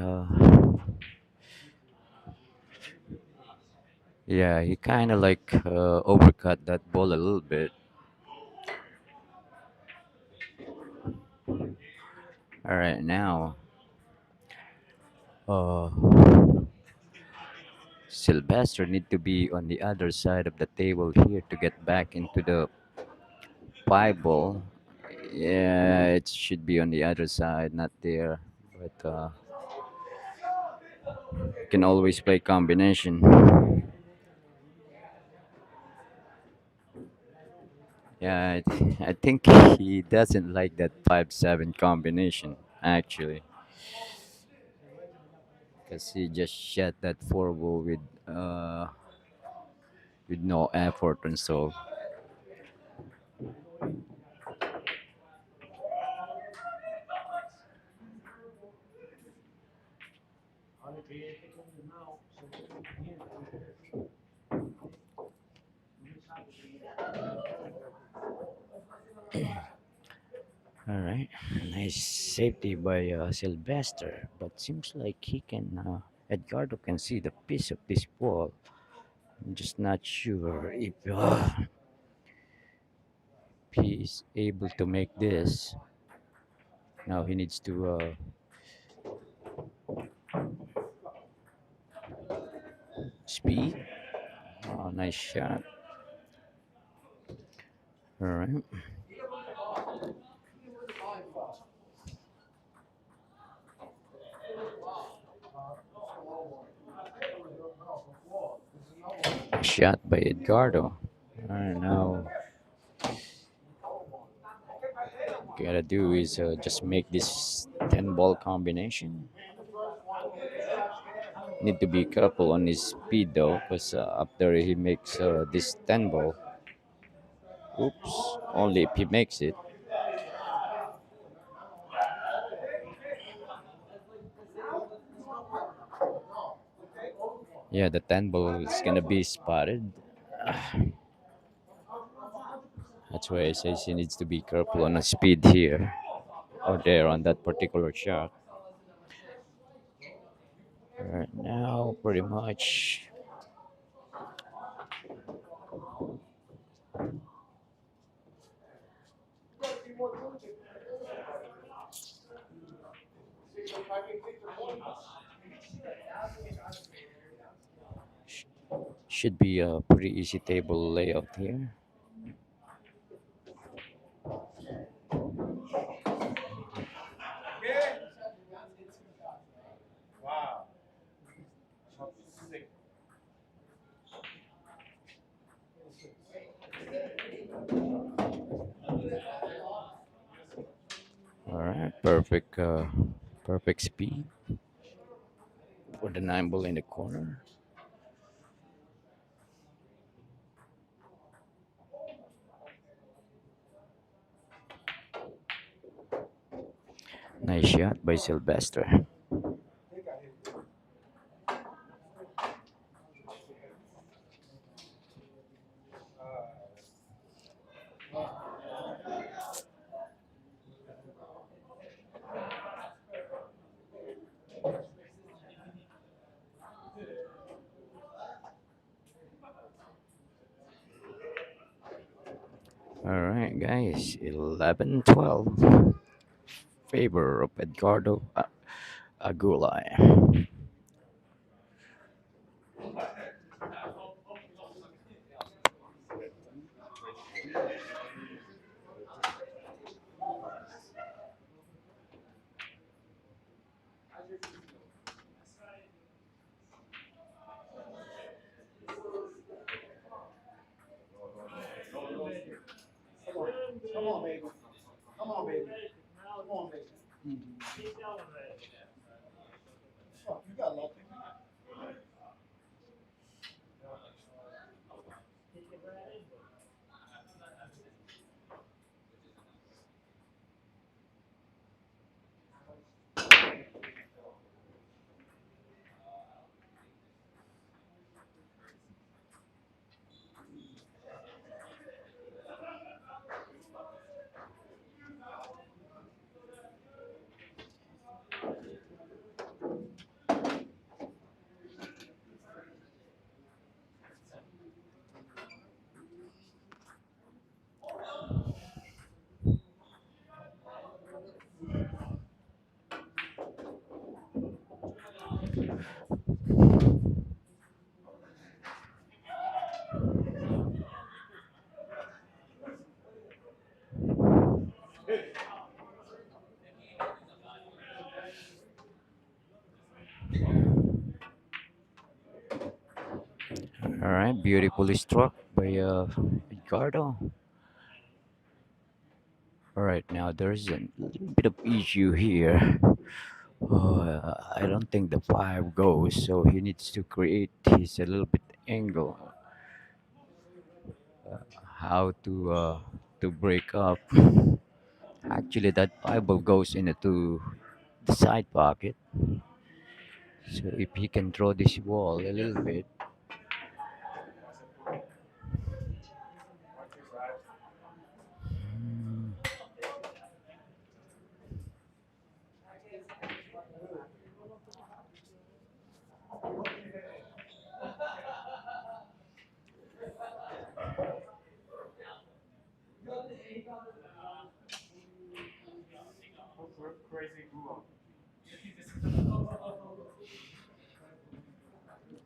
Yeah, he kind of like overcut that ball a little bit. All right, now uh, Sylvester need to be on the other side of the table here to get back into the 5 ball. Yeah, it should be on the other side, not there. But can always play combination. Yeah, I think he doesn't like that 5-7 combination actually, because he just shot that 4 ball with no effort and so. All right, nice safety by Sylvester, but seems like he can. Edgardo can see the piece of this ball. I'm just not sure if he is able to make this. Now he needs to speed. Oh, nice shot. All right. Shot by Edgardo. All right, now gotta do is just make this 10 ball combination. Need to be careful on his speed though, because after he makes this 10 ball, oops, only if he makes it. Yeah, the 10 ball is gonna be spotted. That's why I say she needs to be careful on the speed here or there on that particular shot. Right now, pretty much. Should be a pretty easy table layout here. Wow. Sick. All right, perfect, perfect speed for the 9 ball in the corner. Nice shot by Sylvester. All right, guys, 11-12. Favor of Edgardo Agulay. Come on, baby. Come on, baby. Come on, baby. Fuck, you got lucky. All right, beautifully struck by Edgardo. All right, now there's a little bit of issue here. I don't think the 5 goes, so he needs to create his a little bit angle. How to break up. Actually, that 5 ball goes into the side pocket. So if he can draw this wall a little bit, Crazy guru.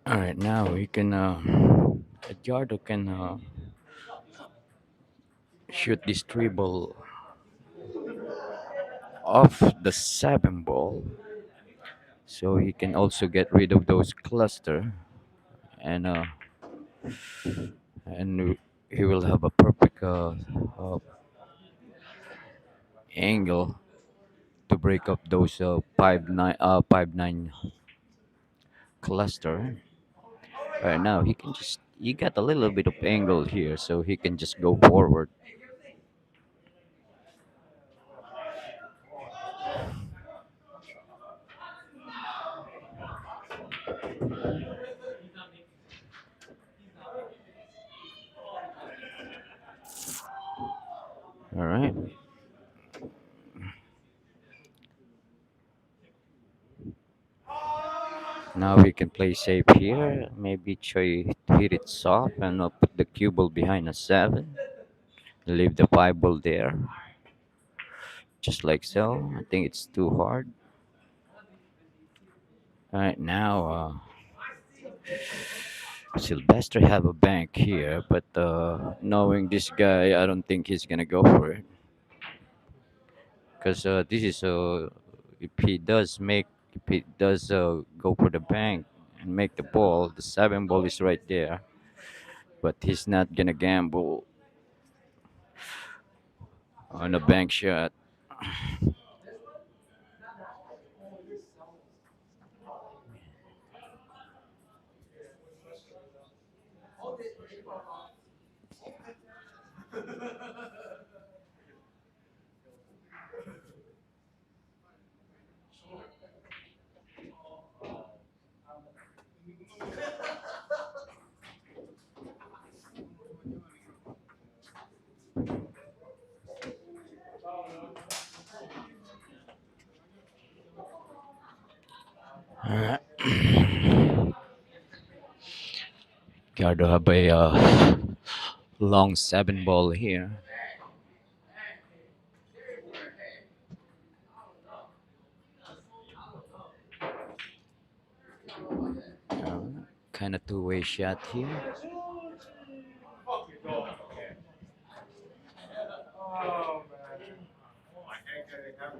all right, now he can Edgardo can shoot this dribble off the 7 ball, so he can also get rid of those cluster and and he will have a perfect angle to break up those 5-9 5-9 cluster. Right now, he got a little bit of angle here, so he can just go forward. All right. Now we can play safe here. Maybe try to hit it soft and put the cue ball behind a 7. Leave the 5 ball there, just like so. I think it's too hard. All right, now Sylvester have a bank here, but knowing this guy, I don't think he's gonna go for it. Because this is if he does go for the bank and make the ball, the 7 ball is right there. But he's not gonna gamble on a bank shot. Alright. Gardo have a long 7 ball here. Kind of two-way shot here. Fuck your dog, man. Oh, man. Oh, I can't get it happy.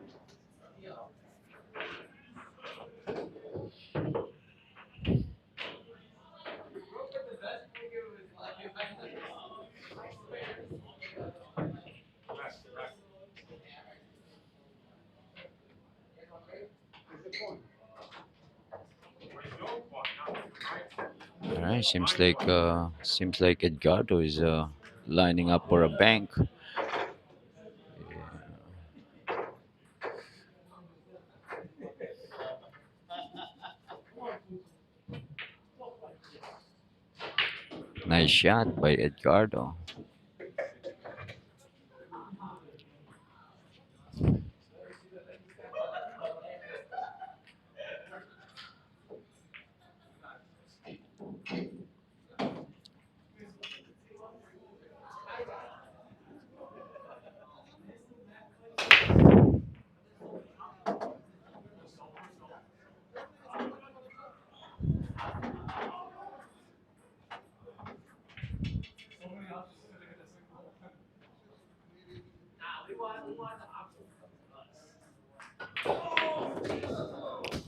All right, seems like Edgardo is lining up for a bank. Nice shot by Edgardo.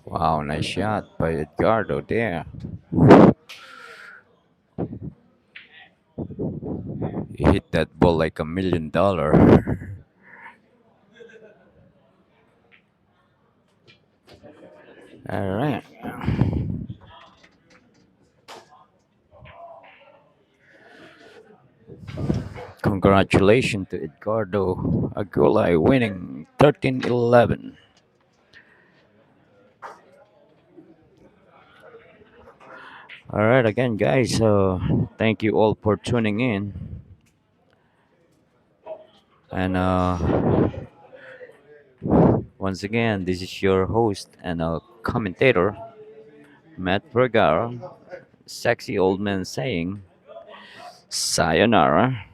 Wow, nice shot by Edgardo there. He hit that ball like $1 million. All right. Congratulations to Edgardo Agulay winning 13-11. All right, again, guys. Thank you all for tuning in. And once again, this is your host and commentator, Matt Vergara, sexy old man saying, Sayonara.